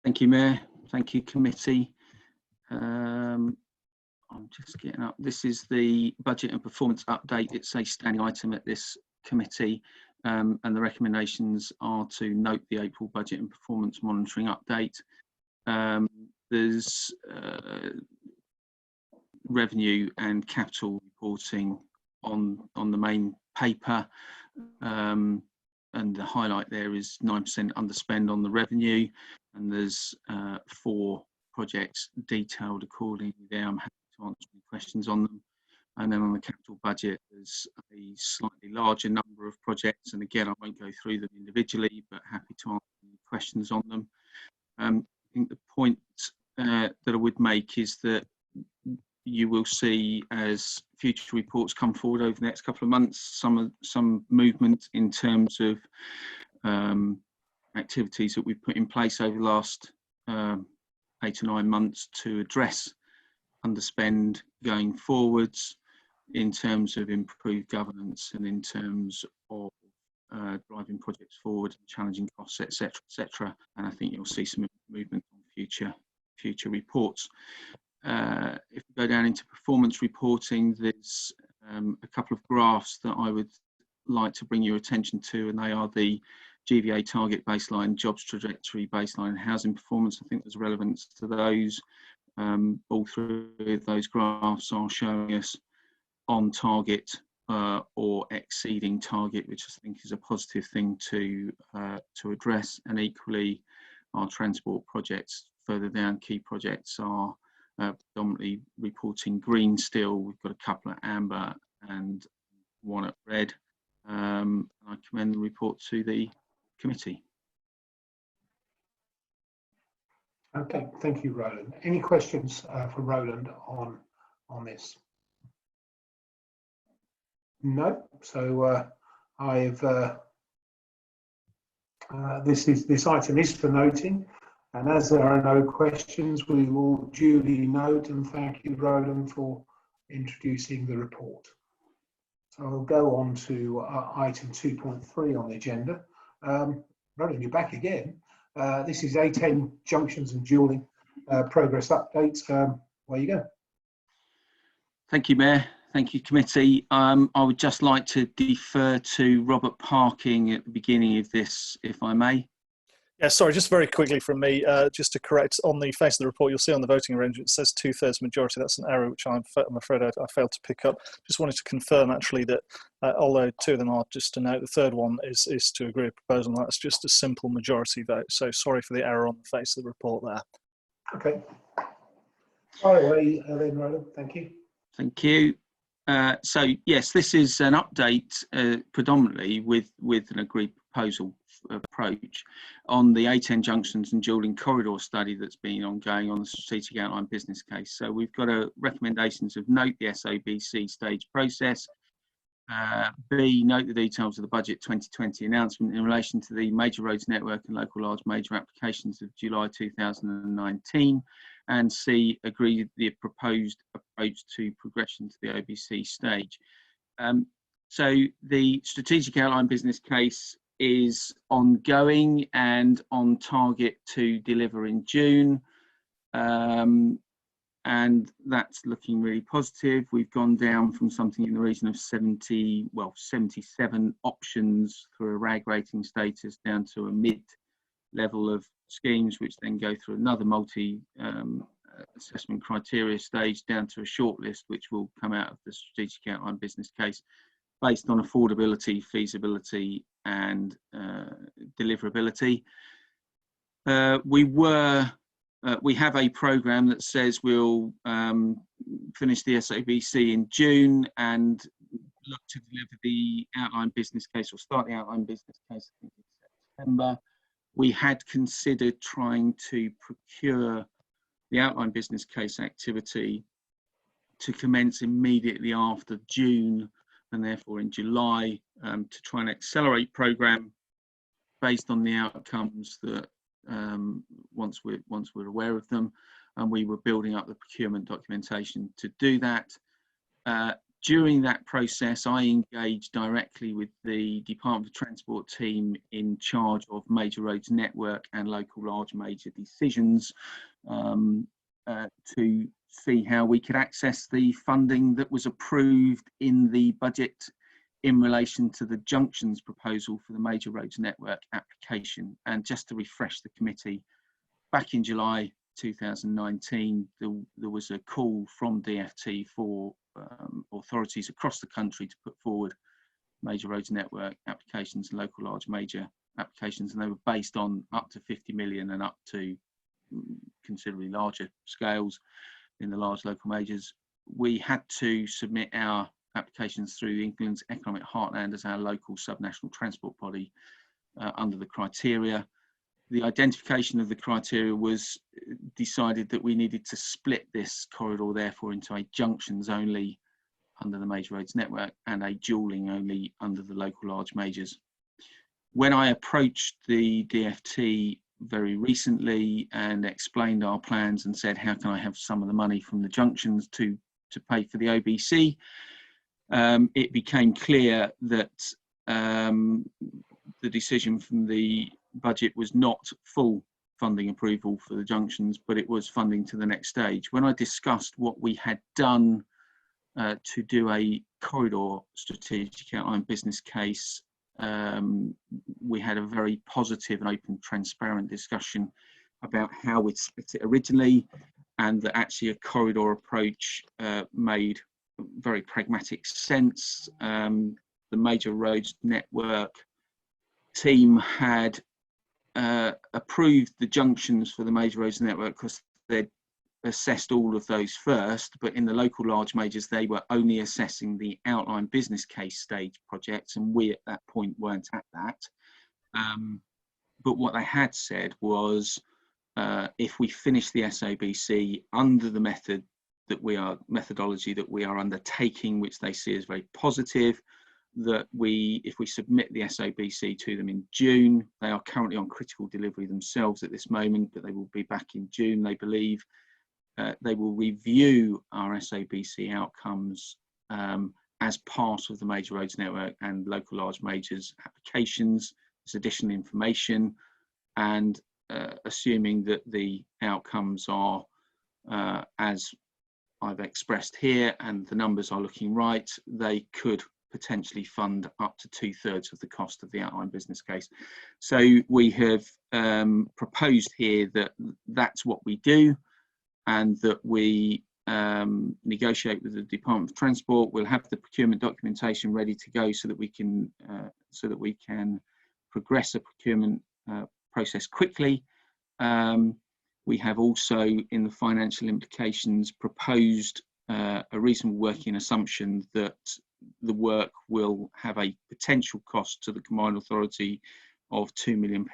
Thank you, Mayor. Thank you, committee. I'm just getting up. This is the budget and performance update. It's a standing item at this committee, and the recommendations are to note the April budget and performance monitoring update. There's revenue and capital reporting on the main paper, and the highlight there is 9% underspend on the revenue, and there's 4 projects detailed accordingly there. I'm happy to answer any questions on them. And then on the capital budget, there's a slightly larger number of projects, and again, I won't go through them individually, but happy to answer any questions on them. I think the point that I would make is that you will see, as future reports come forward over the next couple of months, some movement in terms of activities that we've put in place over the last 8 or 9 months to address underspend going forwards, in terms of improved governance and in terms of driving projects forward, challenging costs, etc., etc. And I think you'll see some movement on future reports. If we go down into performance reporting, there's a couple of graphs that I would like to bring your attention to, and they are the GVA target baseline, jobs trajectory baseline, and housing performance. I think there's relevance to those. All 3 of those graphs are showing us on target or exceeding target, which I think is a positive thing to address. And equally, our transport projects further down, key projects, are predominantly reporting green still. We've got a couple at amber and 1 at red. I commend the report to the committee. Okay, thank you, Roland. Any questions for Roland on this? No. So this item is for noting, and as there are no questions, we will duly note and thank you, Roland, for introducing the report. So I'll go on to item 2.3 on the agenda. Roland, you're back again. This is A10 junctions and dualling progress updates. Where you go? Thank you, Mayor. Thank you, committee. I would just like to defer to Robert Parking at the beginning of this, if I may. Yeah, sorry, just very quickly from me, just to correct, on the face of the report, you'll see on the voting arrangement, it says 2/3 majority. That's an error, which I'm afraid I failed to pick up. Just wanted to confirm, actually, that although 2 of them are just to note, the 3rd one is to agree a proposal, and that's just a simple majority vote. So sorry for the error on the face of the report there. Okay. Fire away, then, Roland. Thank you. Thank you. So yes, this is an update predominantly with an agreed proposal approach on the A10 junctions and dualling corridor study that's been ongoing on the strategic outline business case. So we've got recommendations of note the SOBC stage process, B, note the details of the budget 2020 announcement in relation to the major roads network and local large major applications of July 2019, and C, agree the proposed approach to progression to the OBC stage. So the strategic outline business case is ongoing and on target to deliver in June. And that's looking really positive. We've gone down from something in the region of 77 options for a RAG rating status down to a mid level of schemes, which then go through another assessment criteria stage down to a shortlist, which will come out of the strategic outline business case based on affordability, feasibility and deliverability. We have a programme that says we'll finish the SOBC in June and look to deliver the outline business case, or start the outline business case, I think in September. We had considered trying to procure the outline business case activity to commence immediately after June, and therefore in July, to try and accelerate programme based on the outcomes that once we're aware of them. and we were building up the procurement documentation to do that. During that process, I engaged directly with the Department of Transport team in charge of major roads network and local large major decisions to see how we could access the funding that was approved in the budget in relation to the junctions proposal for the major roads network application. And just to refresh the committee, back in July 2019, there was a call from DFT for authorities across the country to put forward major roads network applications and local large major applications, and they were based on up to 50 million and up to considerably larger scales in the large local majors. We had to submit our applications through England's Economic Heartland as our local subnational transport body under the criteria. The identification of the criteria was decided that we needed to split this corridor therefore into a junctions only under the major roads network and a dualling only under the local large majors. When I approached the DFT very recently and explained our plans and said, how can I have some of the money from the junctions to pay for the OBC, it became clear that the decision from the budget was not full funding approval for the junctions, but it was funding to the next stage. When I discussed what we had done to do a corridor strategic outline business case, we had a very positive and open, transparent discussion about how we'd split it originally, and that actually a corridor approach made very pragmatic sense. The major roads network team had approved the junctions for the major roads network because they'd assessed all of those first, but in the local large majors they were only assessing the outline business case stage projects, and we at that point weren't at that. But what they had said was if we finish the SOBC under the methodology that we are undertaking, which they see as very positive, that if we submit the SOBC to them in June, they are currently on critical delivery themselves at this moment, but they will be back in June, they believe. They will review our SOBC outcomes as part of the major roads network and local large majors applications as additional information, and assuming that the outcomes are as I've expressed here and the numbers are looking right, they could potentially fund up to 2/3 of the cost of the outline business case. So we have proposed here that that's what we do, and that we negotiate with the Department of Transport. We'll have the procurement documentation ready to go so that we can progress a procurement process quickly. We have also, in the financial implications, proposed a reasonable working assumption that the work will have a potential cost to the Combined Authority of £2 million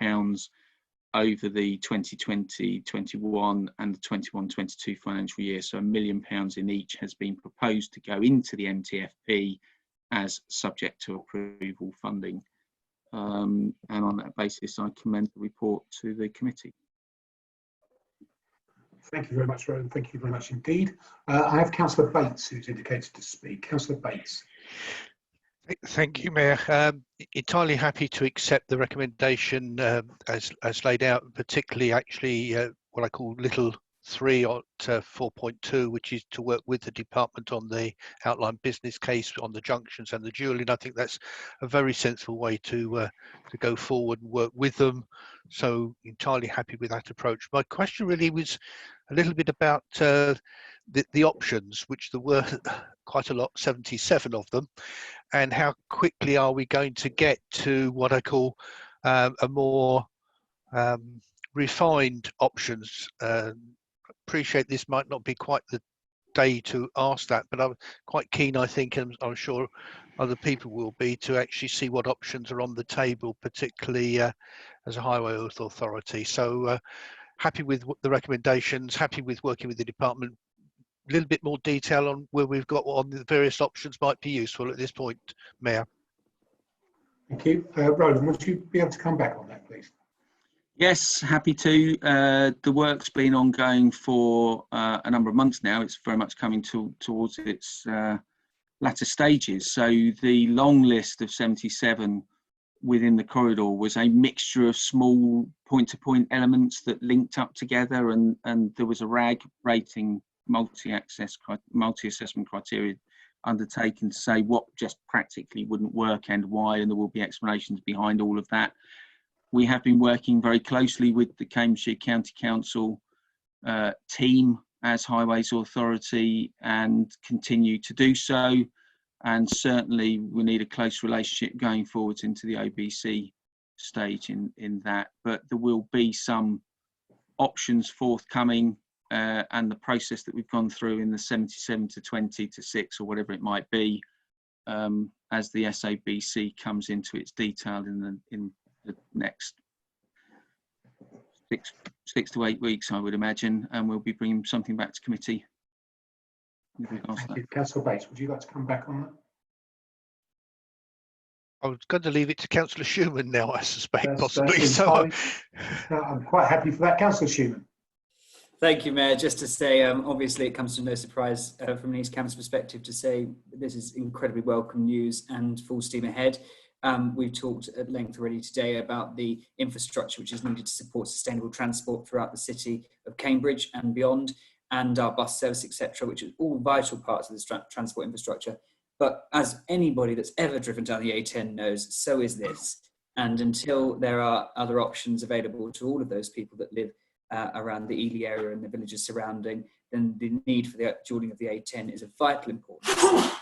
over the 2020-21 and the 21-22 financial year. So £1 million in each has been proposed to go into the MTFP as subject to approval funding. And on that basis, I commend the report to the committee. Thank you very much, Rowan. Thank you very much indeed. I have Councillor Bates who's indicated to speak. Councillor Bates. Thank you, Mayor. Entirely happy to accept the recommendation as laid out, particularly actually what I call little 3 at 4.2, which is to work with the department on the outline business case on the junctions and the dualling. I think that's a very sensible way to go forward and work with them. So entirely happy with that approach. My question really was a little bit about the options, which there were quite a lot, 77 of them, and how quickly are we going to get to what I call a more refined options. Appreciate this might not be quite the day to ask that, but I'm quite keen, I think, and I'm sure other people will be, to actually see what options are on the table, particularly as a highway authority. So happy with the recommendations, happy with working with the department. A little bit more detail on where we've got on the various options might be useful at this point, Mayor. Thank you. Roland, would you be able to come back on that, please? Yes, happy to. The work's been ongoing for a number of months now. It's very much coming towards its latter stages. So the long list of 77 within the corridor was a mixture of small point-to-point elements that linked up together, and there was a RAG rating, multi-assessment criteria undertaken to say what just practically wouldn't work and why, and there will be explanations behind all of that. We have been working very closely with the Cambridgeshire County Council team as Highways Authority and continue to do so. And certainly we need a close relationship going forwards into the OBC stage in that. But there will be some options forthcoming, and the process that we've gone through in the 77 to 20 to 6 or whatever it might be, as the SABC comes into its detail in the next 6 to 8 weeks, I would imagine, and we'll be bringing something back to committee. Thank you. Councillor Bates, would you like to come back on that? I was going to leave it to Councillor Schumann now, I suspect, possibly. That's So I'm quite happy for that. Councillor Schumann. Thank you, Mayor. Just to say, obviously it comes to no surprise from an East Campus perspective to say this is incredibly welcome news and full steam ahead. We've talked at length already today about the infrastructure which is needed to support sustainable transport throughout the city of Cambridge and beyond, and our bus service, etc., which is all vital parts of this transport infrastructure. But as anybody that's ever driven down the A10 knows, so is this. And until there are other options available to all of those people that live around the Ely area and the villages surrounding, then the need for the dualling of the A10 is of vital importance.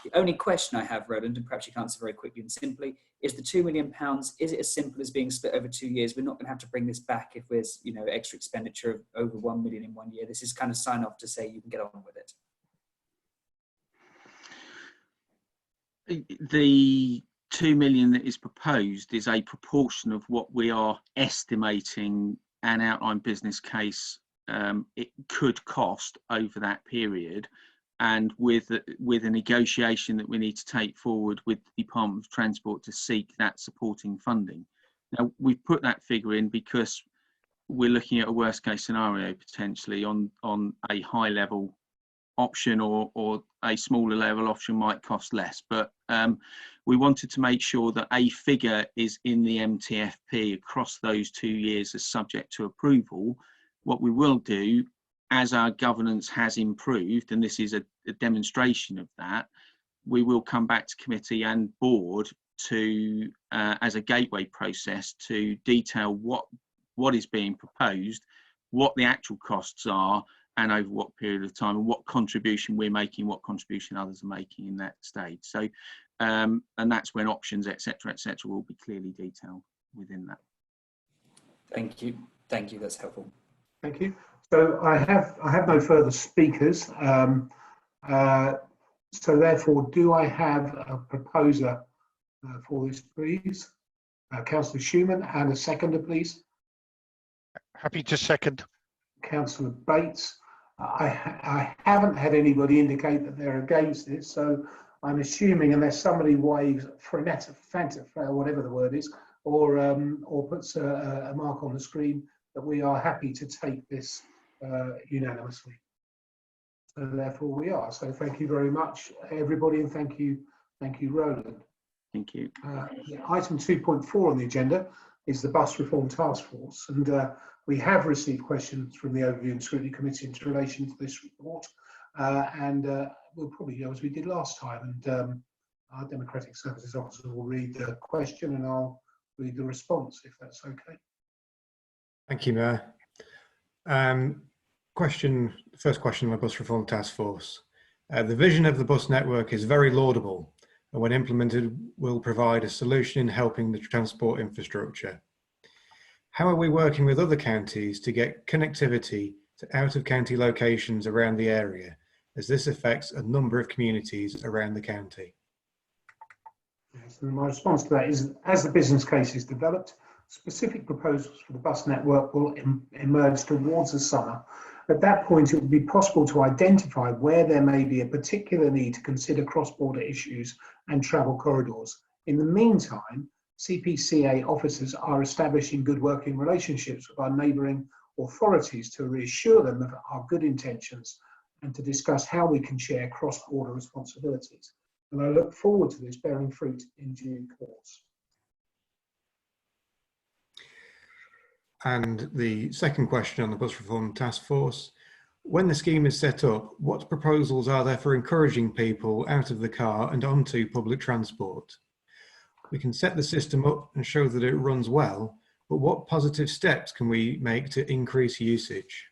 The only question I have, Roland, and perhaps you can answer very quickly and simply, is the £2 million, is it as simple as being split over 2 years? We're not going to have to bring this back if there's, you know, extra expenditure of over 1 million in 1 year. This is kind of sign off to say you can get on with it. The 2 million that is proposed is a proportion of what we are estimating an outline business case it could cost over that period, and with a negotiation that we need to take forward with the Department of Transport to seek that supporting funding. Now, we've put that figure in because we're looking at a worst case scenario potentially on a high level option, or a smaller level option might cost less, but we wanted to make sure that a figure is in the MTFP across those 2 years as subject to approval. What we will do, as our governance has improved, and this is a demonstration of that, we will come back to committee and board to as a gateway process to detail what is being proposed, what the actual costs are, and over what period of time, and what contribution we're making, what contribution others are making in that stage. So, and that's when options, etc., will be clearly detailed within that. Thank you. Thank you. That's helpful. Thank you. So I have no further speakers. So therefore, do I have a proposer for this, please? Councillor Schumann, and a seconder, please. happy to second. Councillor Bates. I haven't had anybody indicate that they're against this, so I'm assuming, unless somebody waves frenetic, whatever the word is, or puts a mark on the screen, that we are happy to take this unanimously. So therefore we are. So thank you very much, everybody, and thank you, Roland. Thank you. Item 2.4 on the agenda is the Bus Reform Task Force, and we have received questions from the Overview and Scrutiny Committee in relation to this report, and we'll probably go as we did last time, and our Democratic Services Officer will read the question and I'll read the response, if that's okay. Thank you, Mayor. First question on the Bus Reform Task Force. The vision of the bus network is very laudable, and when implemented will provide a solution in helping the transport infrastructure. How are we working with other counties to get connectivity to out-of-county locations around the area, as this affects a number of communities around the county? Yes, and my response to that is, as the business case is developed, specific proposals for the bus network will emerge towards the summer. At that point, it will be possible to identify where there may be a particular need to consider cross-border issues and travel corridors. In the meantime, CPCA officers are establishing good working relationships with our neighbouring authorities to reassure them of our good intentions and to discuss how we can share cross-border responsibilities. And I look forward to this bearing fruit in due course. And the second question on the Bus Reform Task Force: when the scheme is set up, what proposals are there for encouraging people out of the car and onto public transport? We can set the system up and show that it runs well, but what positive steps can we make to increase usage?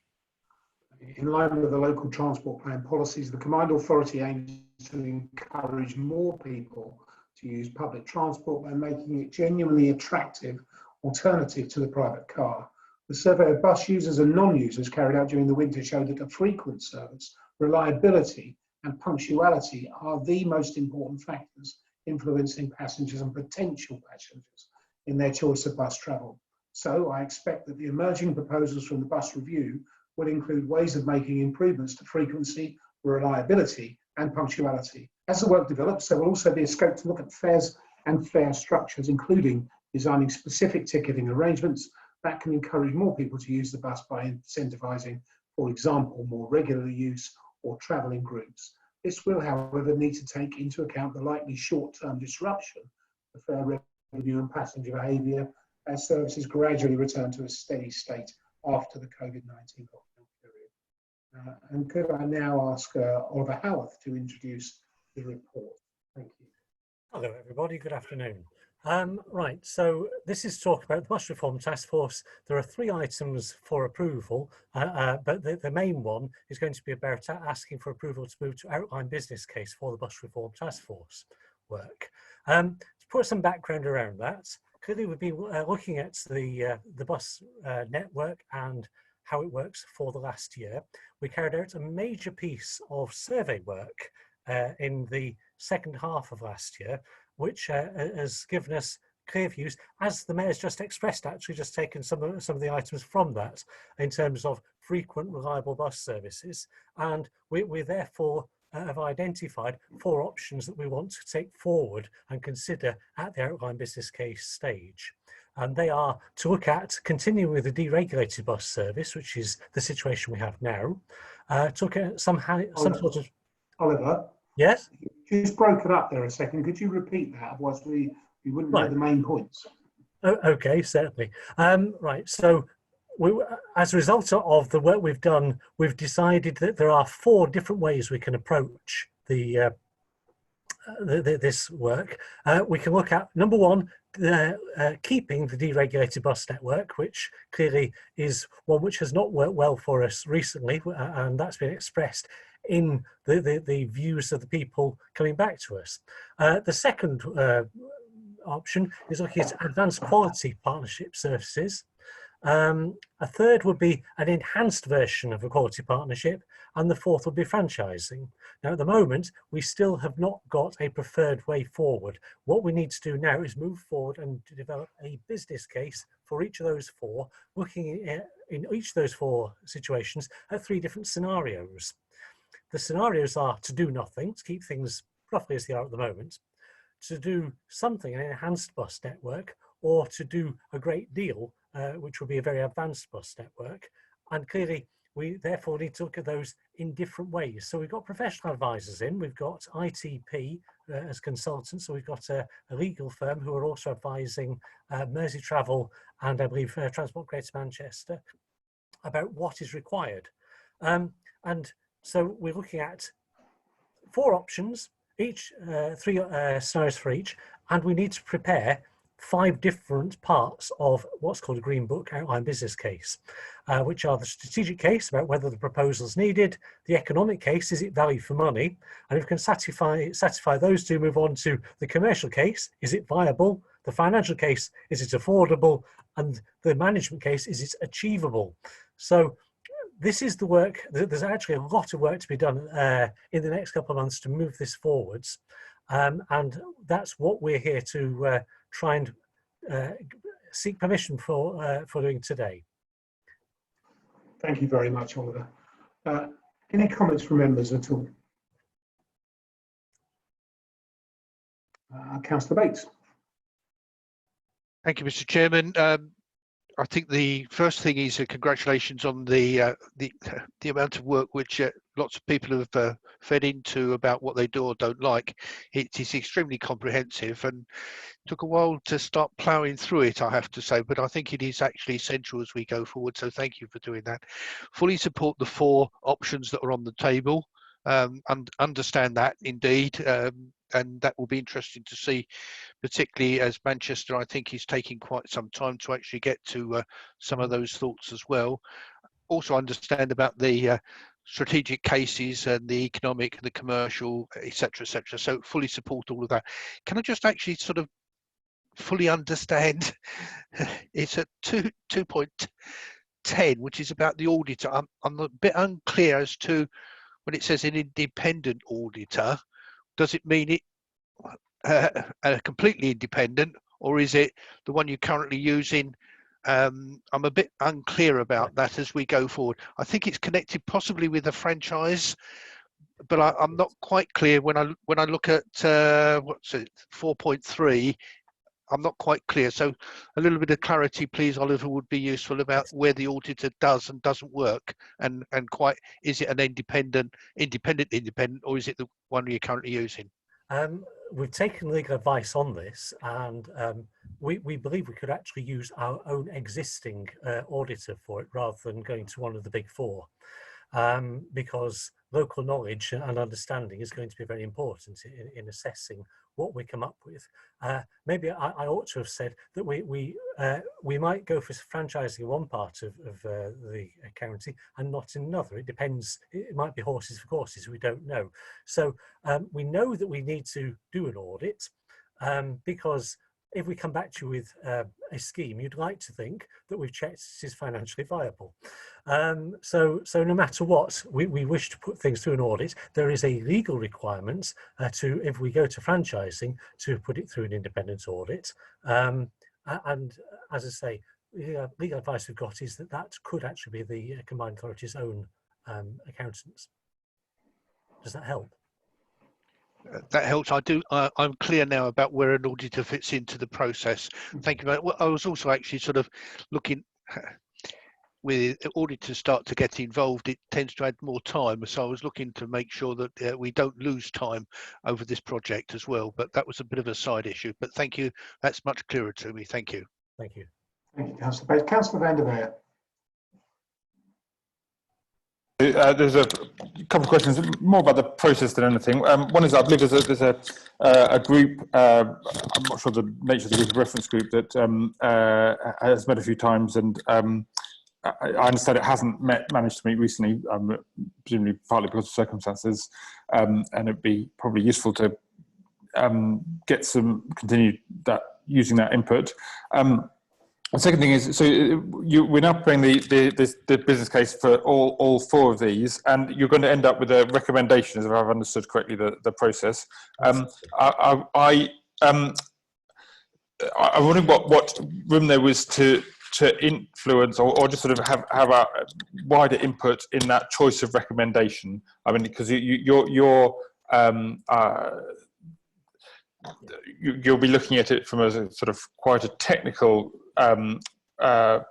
In line with the local transport plan policies, the Combined Authority aims to encourage more people to use public transport by making it genuinely attractive alternative to the private car. The survey of bus users and non-users carried out during the winter showed that a frequent service, reliability and punctuality are the most important factors influencing passengers and potential passengers in their choice of bus travel. So I expect that the emerging proposals from the bus review will include ways of making improvements to frequency, reliability and punctuality. As the work develops, there will also be a scope to look at fares and fare structures, including designing specific ticketing arrangements that can encourage more people to use the bus by incentivising, for example, more regular use or travel in groups. This will, however, need to take into account the likely short-term disruption of fare revenue and passenger behaviour as services gradually return to a steady state after the COVID-19 lockdown period. And could I now ask Oliver Howarth to introduce the report? Thank you. Hello everybody, good afternoon. Right, so this is talk about the Bus Reform Task Force. There are 3 items for approval, but the main one is going to be about asking for approval to move to outline business case for the Bus Reform Task Force work. To put some background around that, clearly we've been looking at the bus network and how it works for the last year. We carried out a major piece of survey work in the second half of last year, which has given us clear views, as the Mayor's just expressed, actually just taken some of the items from that in terms of frequent reliable bus services. And we therefore have identified 4 options that we want to take forward and consider at the outline business case stage. And they are to look at continuing with the deregulated bus service, which is the situation we have now, to look at some sort of... Oliver? Yes? You just broke it up there a second. Could you repeat that? Otherwise we wouldn't know the main points. Okay, certainly. Right, so as a result of the work we've done, we've decided that there are 4 different ways we can approach this work. We can look at, number 1, keeping the deregulated bus network, which clearly is one which has not worked well for us recently, and that's been expressed in the views of the people coming back to us. The second option is looking at advanced quality partnership services. A third would be an enhanced version of a quality partnership, and the fourth would be franchising. Now at the moment we still have not got a preferred way forward. What we need to do now is move forward and to develop a business case for each of those 4, looking at, in each of those 4 situations at 3 different scenarios. The scenarios are to do nothing, to keep things roughly as they are at the moment, to do something, an enhanced bus network, or to do a great deal, which will be a very advanced bus network. And clearly, we therefore need to look at those in different ways. So we've got professional advisors in, we've got ITP as consultants, so we've got a legal firm who are also advising Merseytravel and I believe Transport Greater Manchester about what is required. And so we're looking at 4 options, each 3 scenarios for each, and we need to prepare 5 different parts of what's called a Green Book outline business case, which are the strategic case about whether the proposal is needed, the economic case, is it value for money, and if we can satisfy those 2, move on to the commercial case, is it viable, the financial case, is it affordable, and the management case, is it achievable. So this is the work. There's actually a lot of work to be done in the next couple of months to move this forwards, and that's what we're here to try and seek permission for doing today. Thank you very much, Oliver. Any comments from members at all? Councillor Bates. Thank you, Mr. Chairman. I think the first thing is congratulations on the amount of work which lots of people have fed into about what they do or don't like. It is extremely comprehensive and took a while to start ploughing through it, I have to say, but I think it is actually essential as we go forward. So thank you for doing that. Fully support the 4 options that are on the table and understand that indeed. And that will be interesting to see, particularly as Manchester, I think, is taking quite some time to actually get to some of those thoughts as well. Also understand about the strategic cases and the economic and the commercial, etc., etc. So fully support all of that. Can I just actually sort of fully understand? It's at 2.10, which is about the auditor. I'm a bit unclear as to when it says an independent auditor. Does it mean it completely independent, or is it the one you're currently using? I'm a bit unclear about that as we go forward. I think it's connected possibly with a franchise, but I'm not quite clear when I look at what's it, 4.3. I'm not quite clear. So a little bit of clarity, please, Oliver, would be useful about where the auditor does and doesn't work, and quite, is it an independent, or is it the one you're currently using? We've taken legal advice on this, and we believe we could actually use our own existing auditor for it rather than going to one of the big 4, because local knowledge and understanding is going to be very important in assessing what we come up with. Maybe I ought to have said that we might go for franchising one part of the county and not in another. It depends. It might be horses for courses. We don't know. So we know that we need to do an audit because if we come back to you with a scheme, you'd like to think that we've checked it is financially viable. So no matter what, we wish to put things through an audit. There is a legal requirement to, if we go to franchising, to put it through an independent audit. And as I say, legal advice we've got is that that could actually be the Combined Authority's own accountants. Does that help? That helps. I'm clear now about where an auditor fits into the process. Thank you very much. Well, I was also actually sort of looking, with auditors start to get involved, it tends to add more time. So I was looking to make sure that we don't lose time over this project as well. But that was a bit of a side issue. But thank you. That's much clearer to me. Thank you. Thank you. Thank you, Councillor Bates. Councillor van der Veer. There's a couple of questions, more about the process than anything. One is, I believe there's a group, I'm not sure the nature of the group, reference group, that has met a few times, and I understand it hasn't managed to meet recently, presumably partly because of circumstances, and it'd be probably useful to continue using that input. The second thing is, so we're now preparing the business case for all 4 of these, and you're going to end up with a recommendation, if I've understood correctly the process. I'm wondering what room there was to influence or just sort of have a wider input in that choice of recommendation. I mean, because you'll be looking at it from a sort of quite a technical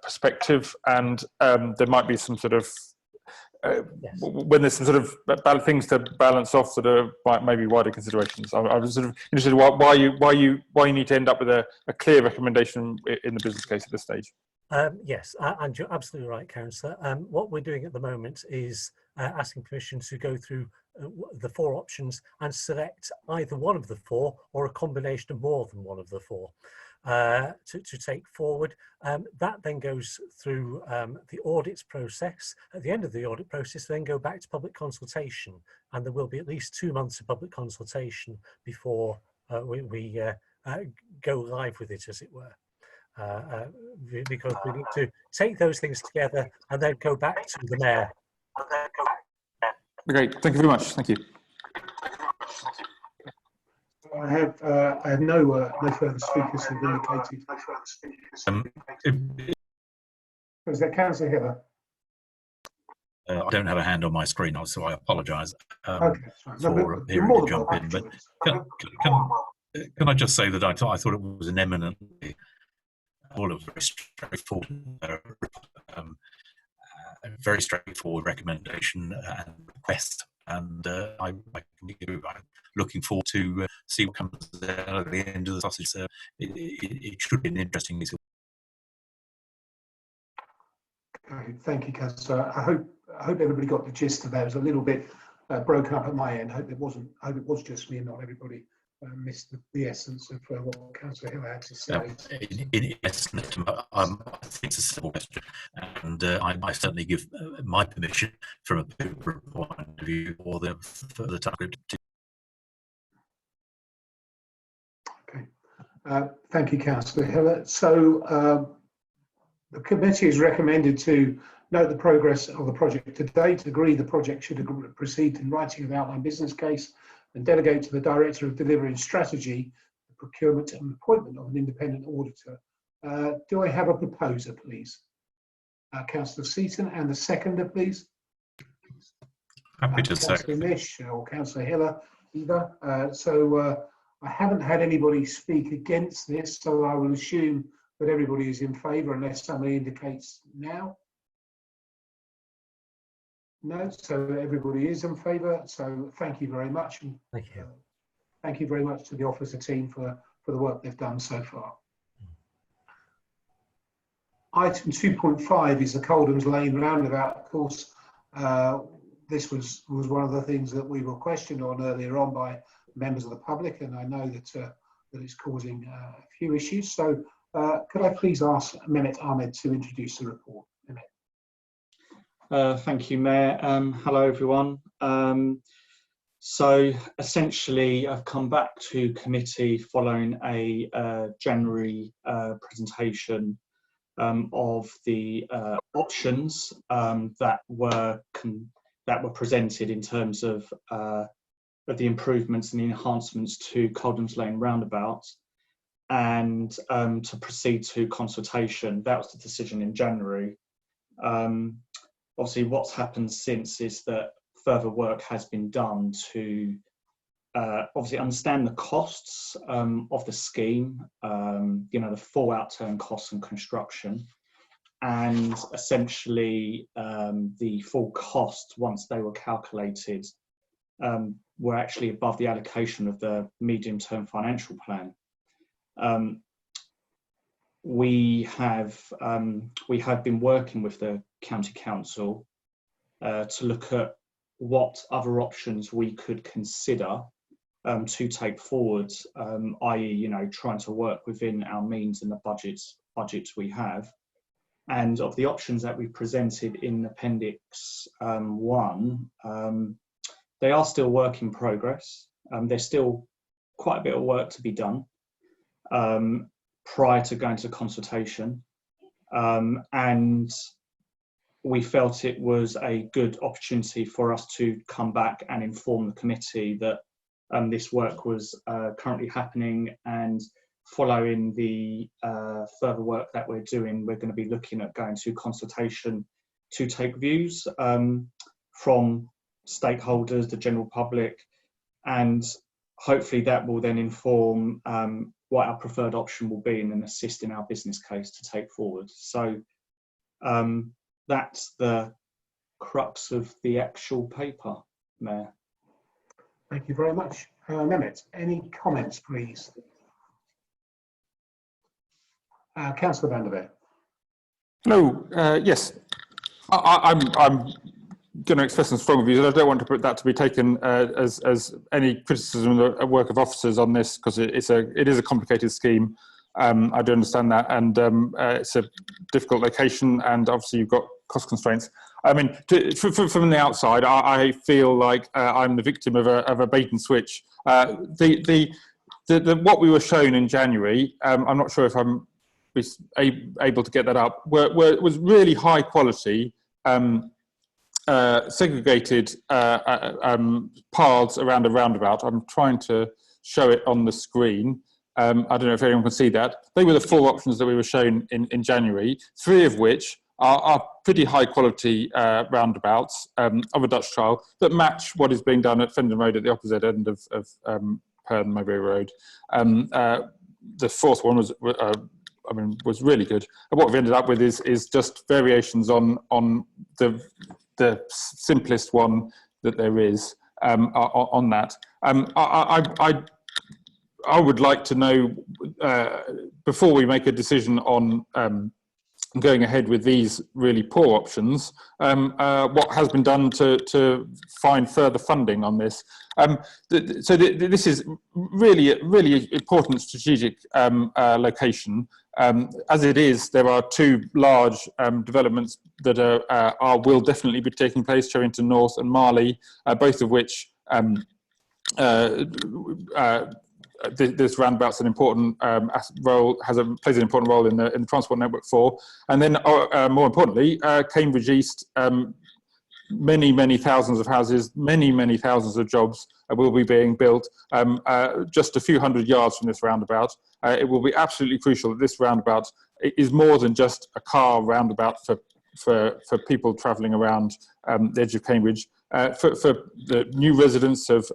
perspective, and there might be some sort of when there's some sort of things to balance off that are maybe wider considerations. I was sort of interested why you need to end up with a clear recommendation in the business case at this stage. Yes, and you're absolutely right, Councillor. What we're doing at the moment is asking Commission to go through the 4 options and select either one of the 4 or a combination of more than one of the 4 to take forward. That then goes through the audits process. At the end of the audit process, then go back to public consultation, and there will be at least 2 months of public consultation before we go live with it, as it were. Because we need to take those things together and then go back to the Mayor. Great, thank you very much. Thank you. I have no further speakers have indicated. Was that Councillor Heather? I don't have a hand on my screen, so I apologise Okay, for appearing to jump in. But can I just say that I thought it was an eminently all a very straightforward recommendation and request, and I'm looking forward to see what comes out at the end of the sausage. It should be an interesting meeting. Okay, thank you, Councillor. I hope everybody got the gist of that. It was a little bit broken up at my end. I hope it was just me and not everybody missed the essence of what Councillor Hill had to say. In essence, I think it's a simple question, and I certainly give my permission from a people point of view for the target. Okay, thank you, Councillor Hill. So the committee has recommended to note the progress of the project to date, agree the project should proceed in writing of outline business case, and delegate to the Director of Delivery and Strategy the procurement and appointment of an independent auditor. Do I have a proposer, please? Councillor Seaton, and the seconder, please. Happy to say. Councillor Mish or Councillor Hiller, either. I haven't had anybody speak against this, so I will assume that everybody is in favour unless somebody indicates now. No, so everybody is in favour. So thank you very much. And, thank you. Thank you very much to the officer team for the work they've done so far. Item 2.5 is the Coldhams Lane roundabout. Of course, this was one of the things that we were questioned on earlier on by members of the public, and I know that that it's causing a few issues. So could I please ask Mehmet Ahmed to introduce the report? Thank you, Mayor. Hello, everyone. So essentially, I've come back to committee following a January presentation of the options that were presented in terms of the improvements and the enhancements to Coldhams Lane roundabout, and to proceed to consultation. That was the decision in January. Obviously, what's happened since is that further work has been done to obviously understand the costs of the scheme, you know, the full outturn costs and construction, and essentially the full cost, once they were calculated, were actually above the allocation of the medium-term financial plan. We have been working with the County Council to look at what other options we could consider to take forward, i.e., you know, trying to work within our means and the budgets we have. And of the options that we presented in Appendix 1, they are still work in progress. There's still quite a bit of work to be done prior to going to consultation. And we felt it was a good opportunity for us to come back and inform the committee that this work was currently happening, and following the further work that we're doing, we're going to be looking at going to consultation to take views from stakeholders, the general public, and hopefully that will then inform what our preferred option will be and then assist in our business case to take forward. So that's the crux of the actual paper, Mayor. Thank you very much. Mehmet, any comments, please? Councillor van der Beek. No, yes. I'm going to express some strong views, and I don't want that to be taken as any criticism of the work of officers on this, because it is a complicated scheme. I do understand that, and it's a difficult location, and obviously you've got cost constraints. I mean, from the outside, I feel like I'm the victim of a bait and switch. What we were shown in January, I'm not sure if I'm able to get that up, was really high quality, segregated paths around a roundabout. I'm trying to show it on the screen. I don't know if anyone can see that. They were the 4 options that we were shown in January, 3 of which are pretty high quality roundabouts of a Dutch style that match what is being done at Fendon Road at the opposite end of Perth Mowbray Road. The 4th one was I mean, was really good. And what we've ended up with is just variations on the simplest one that there is on that. I would like to know, before we make a decision on going ahead with these really poor options, what has been done to find further funding on this. This is really important strategic location. As it is, there are two large developments that will definitely be taking place, Cherrington North and Marley, both of which this roundabout's an important role, plays an important role in the transport network for. And then more importantly, Cambridge East, many thousands of houses, many thousands of jobs will be being built just a few hundred yards from this roundabout. It will be absolutely crucial that this roundabout is more than just a car roundabout for people travelling around the edge of Cambridge. For the new residents of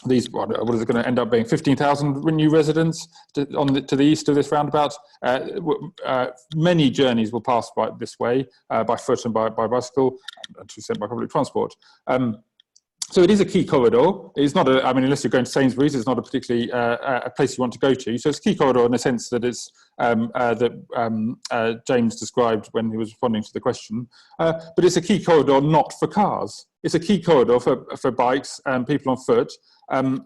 these, what is it going to end up being, 15,000 new residents to the east of this roundabout. Many journeys will pass by this way, by foot and by bicycle, and to extent by public transport. So it is a key corridor. It's not I mean, unless you're going to Sainsbury's, it's not a particularly a place you want to go to. So it's a key corridor in the sense that it's James described when he was responding to the question. But it's a key corridor not for cars. It's a key corridor for bikes and people on foot, and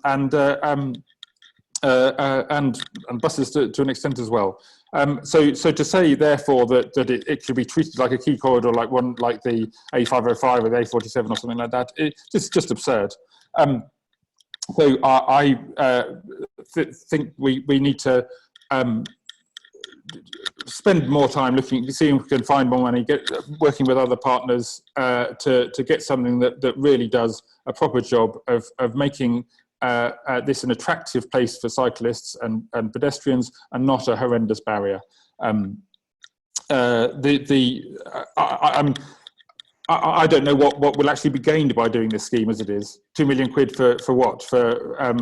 buses to an extent as well. So to say therefore that it should be treated like a key corridor, like the A505 or the A47 or something like that, it's just absurd. So I think we need to spend more time seeing if we can find more money, working with other partners to get something that really does a proper job of making this an attractive place for cyclists and pedestrians, and not a horrendous barrier. I don't know what will actually be gained by doing this scheme as it is. £2 million for what? For a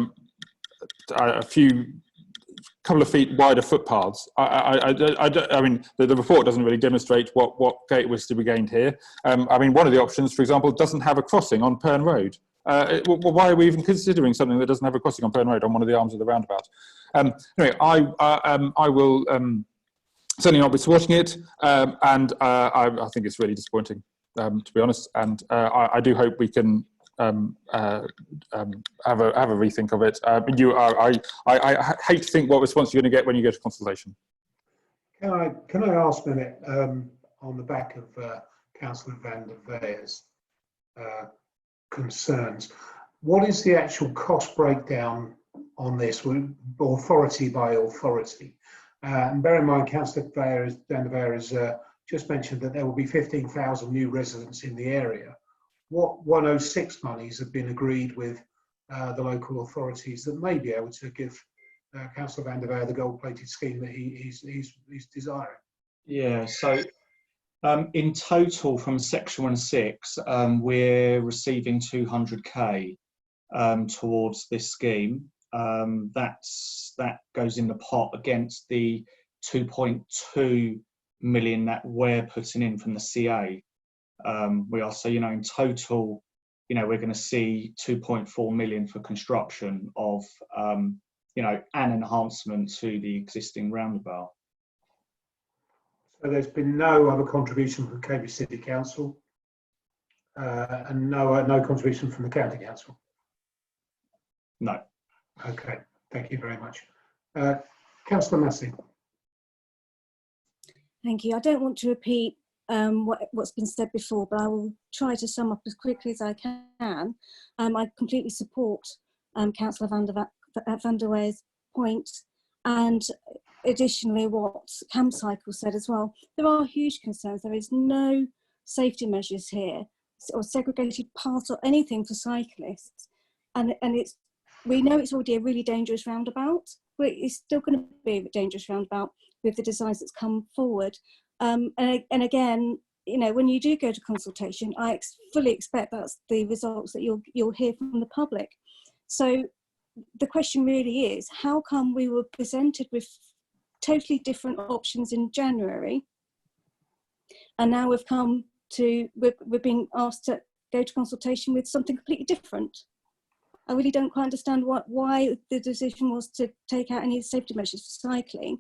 couple of feet wider footpaths. I mean, the report doesn't really demonstrate what was to be gained here. I mean, one of the options, for example, doesn't have a crossing on Pern Road. Why are we even considering something that doesn't have a crossing on Pern Road on one of the arms of the roundabout? Anyway, I will certainly not be supporting it, and I think it's really disappointing, to be honest. And I do hope we can have a rethink of it. I hate to think what response you're going to get when you go to consultation. Can I ask a minute on the back of Councillor van der Veer's concerns? What is the actual cost breakdown on this, authority by authority? And bear in mind, Councillor van der Veer has just mentioned that there will be 15,000 new residents in the area. What 106 monies have been agreed with the local authorities that may be able to give Councillor van der Veer the gold-plated scheme that he's desiring? Yeah, so in total from Section 106, we're receiving 200k towards this scheme. That goes in the pot against the 2.2 million that we're putting in from the CA. We are, so, in total, we're going to see 2.4 million for construction of, an enhancement to the existing roundabout. So there's been no other contribution from Cambridge City Council, and no contribution from the County Council? No. Okay, thank you very much. Councillor Massey. Thank you. I don't want to repeat what's been said before, but I will try to sum up as quickly as I can. I completely support Councillor van der Veer's point, and additionally what CamCycle said as well. There are huge concerns. There is no safety measures here, or segregated paths or anything for cyclists, and we know it's already a really dangerous roundabout, but it's still going to be a dangerous roundabout with the designs that's come forward. And again, when you do go to consultation, I fully expect that's the results that you'll hear from the public. So the question really is, how come we were presented with totally different options in January, and now we've come to, we're being asked to go to consultation with something completely different. I really don't quite understand why the decision was to take out any safety measures for cycling.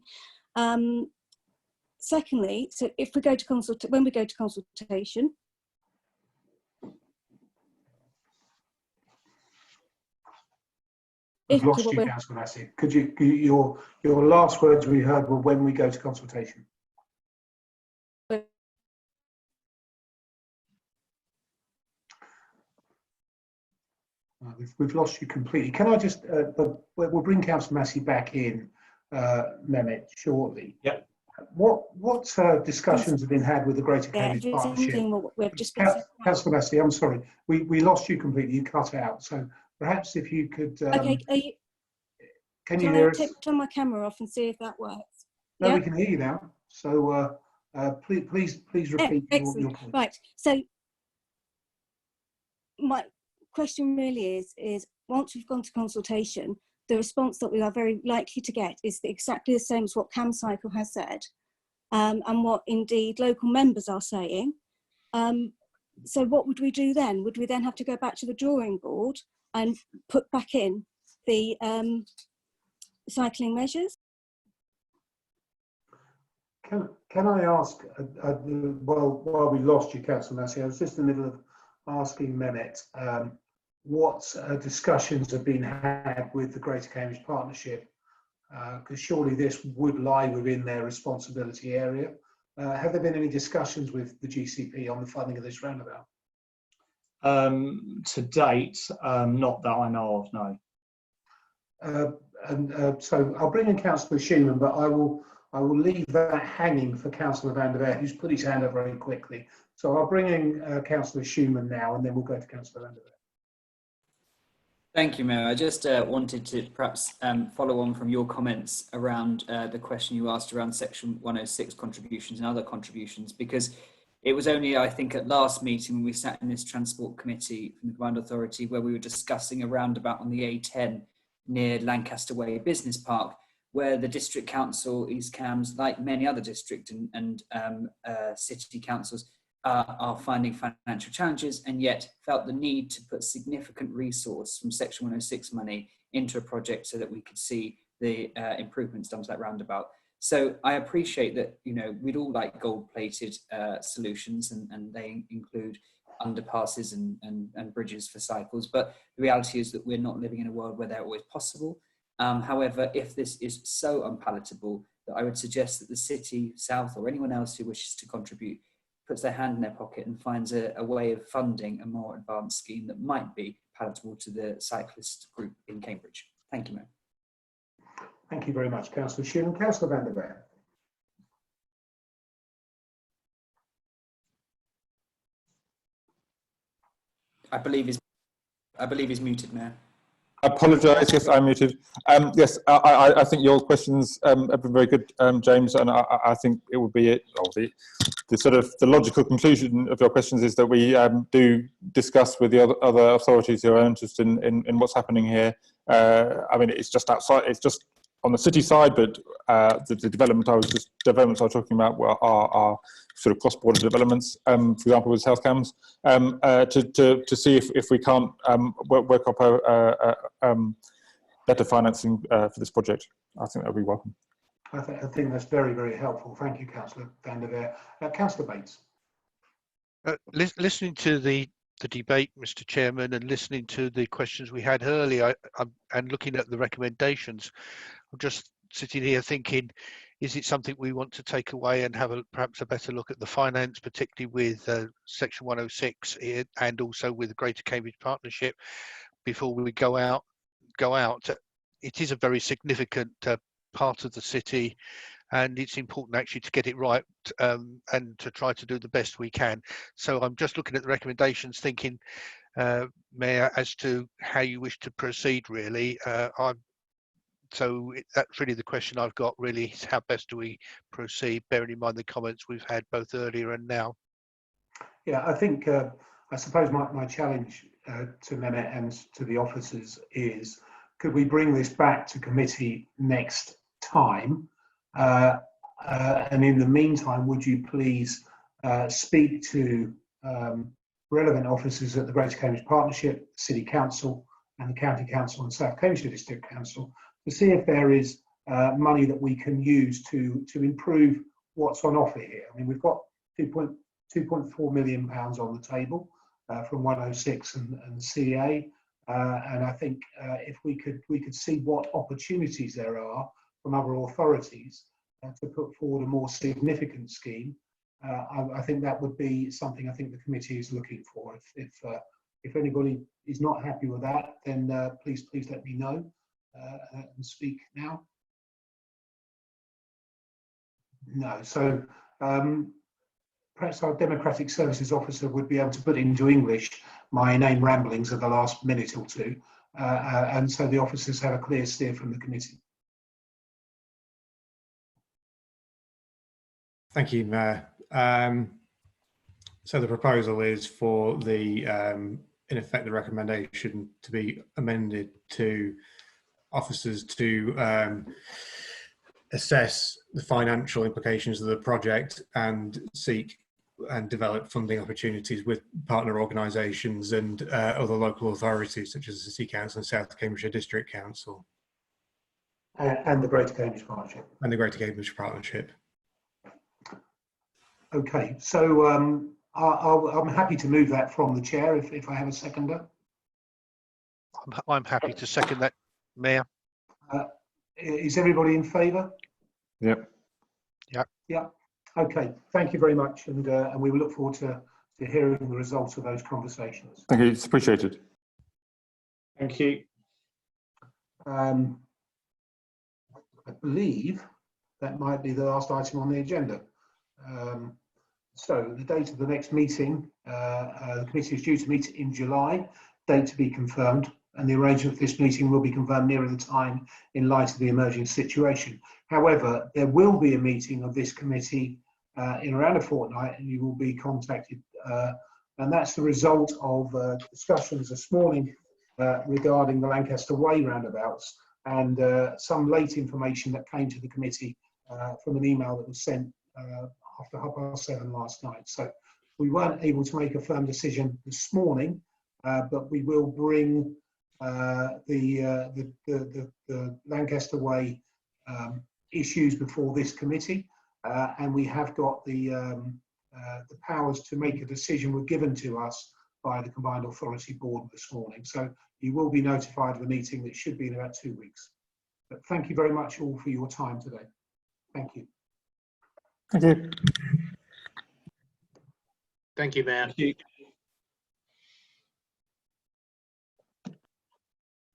Secondly, so if we go to when we go to consultation, We've lost you, Councillor Massey. Could you, your last words we heard were when we go to consultation. We've lost you completely. Can I just, we'll bring Councillor Massey back in, Mehmet, shortly. Yeah. What discussions have been had with the Greater Cambridge Partnership? Councillor Massey, I'm sorry, we lost you completely. You cut out. So perhaps if you could. Okay. Can you hear us? Turn my camera off and see if that works. No, yeah? We can hear you now. So please repeat your point. Right. So my question really is once we've gone to consultation, the response that we are very likely to get is exactly the same as what CamCycle has said, and what indeed local members are saying. So what would we do then? Would we then have to go back to the drawing board and put back in the cycling measures? Can I ask, while we lost you, Councillor Massey, I was just in the middle of asking Mehmet what discussions have been had with the Greater Cambridge Partnership, because surely this would lie within their responsibility area. Have there been any discussions with the GCP on the funding of this roundabout? To date, not that I know of, no. So I'll bring in Councillor Schumann, but I will leave that hanging for Councillor van der Veer, who's put his hand up very quickly. So I'll bring in Councillor Schumann now, and then we'll go to Councillor van der Veer. Thank you, Mayor. I just wanted to perhaps follow on from your comments around the question you asked around Section 106 contributions and other contributions, because it was only, I think, at last meeting when we sat in this Transport Committee from the Combined Authority where we were discussing a roundabout on the A10 near Lancaster Way Business Park, where the District Council, East Cambs, like many other district and city councils, are finding financial challenges and yet felt the need to put significant resource from Section 106 money into a project so that we could see the improvements done to that roundabout. So I appreciate that, you know, we'd all like gold-plated solutions and they include underpasses and bridges for cycles, but the reality is that we're not living in a world where they're always possible. However, if this is so unpalatable, that I would suggest that the City, South, or anyone else who wishes to contribute puts their hand in their pocket and finds a way of funding a more advanced scheme that might be palatable to the cyclist group in Cambridge. Thank you, Mayor. Thank you very much, Councillor Schumann. Councillor van der Veer. I believe he's muted, Mayor. I apologise. Yes, I'm muted. Yes, I think your questions have been very good, James, and I think it would be the sort of the logical conclusion of your questions is that we do discuss with the other authorities who are interested in what's happening here. I mean, it's just outside. It's just on the city side, but the developments I was talking about are sort of cross-border developments. For example, with South Cambs, to see if we can't work up better financing for this project. I think that would be welcome. I think that's very, very helpful. Thank you, Councillor van der Veer. Councillor Bates. Listening to the debate, Mr. Chairman, and listening to the questions we had earlier, and looking at the recommendations, I'm just sitting here thinking, is it something we want to take away and have perhaps a better look at the finance, particularly with Section 106 and also with the Greater Cambridge Partnership before we go out? It is a very significant part of the city, and it's important actually to get it right and to try to do the best we can. So I'm just looking at the recommendations, thinking, Mayor, as to how you wish to proceed. Really, that's really the question I've got. Really, is how best do we proceed, bearing in mind the comments we've had both earlier and now. Yeah, I think I suppose my challenge to Mehmet and to the officers is: could we bring this back to committee next time And in the meantime, would you please speak to relevant officers at the Greater Cambridge Partnership, City Council and the County Council and South Cambridgeshire District Council to see if there is money that we can use to improve what's on offer here. I mean, we've got £2.4 million on the table from 106 and CA, and I think if we could see what opportunities there are from other authorities to put forward a more significant scheme, I think that would be something I think the committee is looking for. If anybody is not happy with that, then please let me know and speak now. No, so perhaps our Democratic Services Officer would be able to put into English my inane ramblings of the last minute or two, and so the officers have a clear steer from the committee. Thank you, Mayor. So the proposal is for the, in effect, the recommendation to be amended to officers to assess the financial implications of the project and seek and develop funding opportunities with partner organisations and other local authorities such as the City Council and South Cambridgeshire District Council. And the Greater Cambridge Partnership. And the Greater Cambridge Partnership. Okay, so I'm happy to move that from the chair if I have a seconder. I'm happy to second that, Mayor. Is everybody in favour? Yep. Yep. Yeah. Okay. Thank you very much, and we will look forward to hearing the results of those conversations. Thank you. It's appreciated. Thank you. I believe that might be the last item on the agenda. So the date of the next meeting, the committee is due to meet in July, date to be confirmed, and the arrangement for this meeting will be confirmed nearer the time in light of the emerging situation. However, there will be a meeting of this committee in around a fortnight, and you will be contacted. And that's the result of discussions this morning regarding the Lancaster Way roundabouts and some late information that came to the committee from an email that was sent after 7:30 last night. So we weren't able to make a firm decision this morning, but we will bring the Lancaster Way issues before this committee, and we have got the powers to make a decision were given to us by the Combined Authority Board this morning. So you will be notified of the meeting that should be in about 2 weeks. But thank you very much all for your time today. Thank you. Thank you. Thank you, Mayor. Thank you.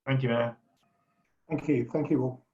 Thank you, Mayor. Thank you. Thank you all.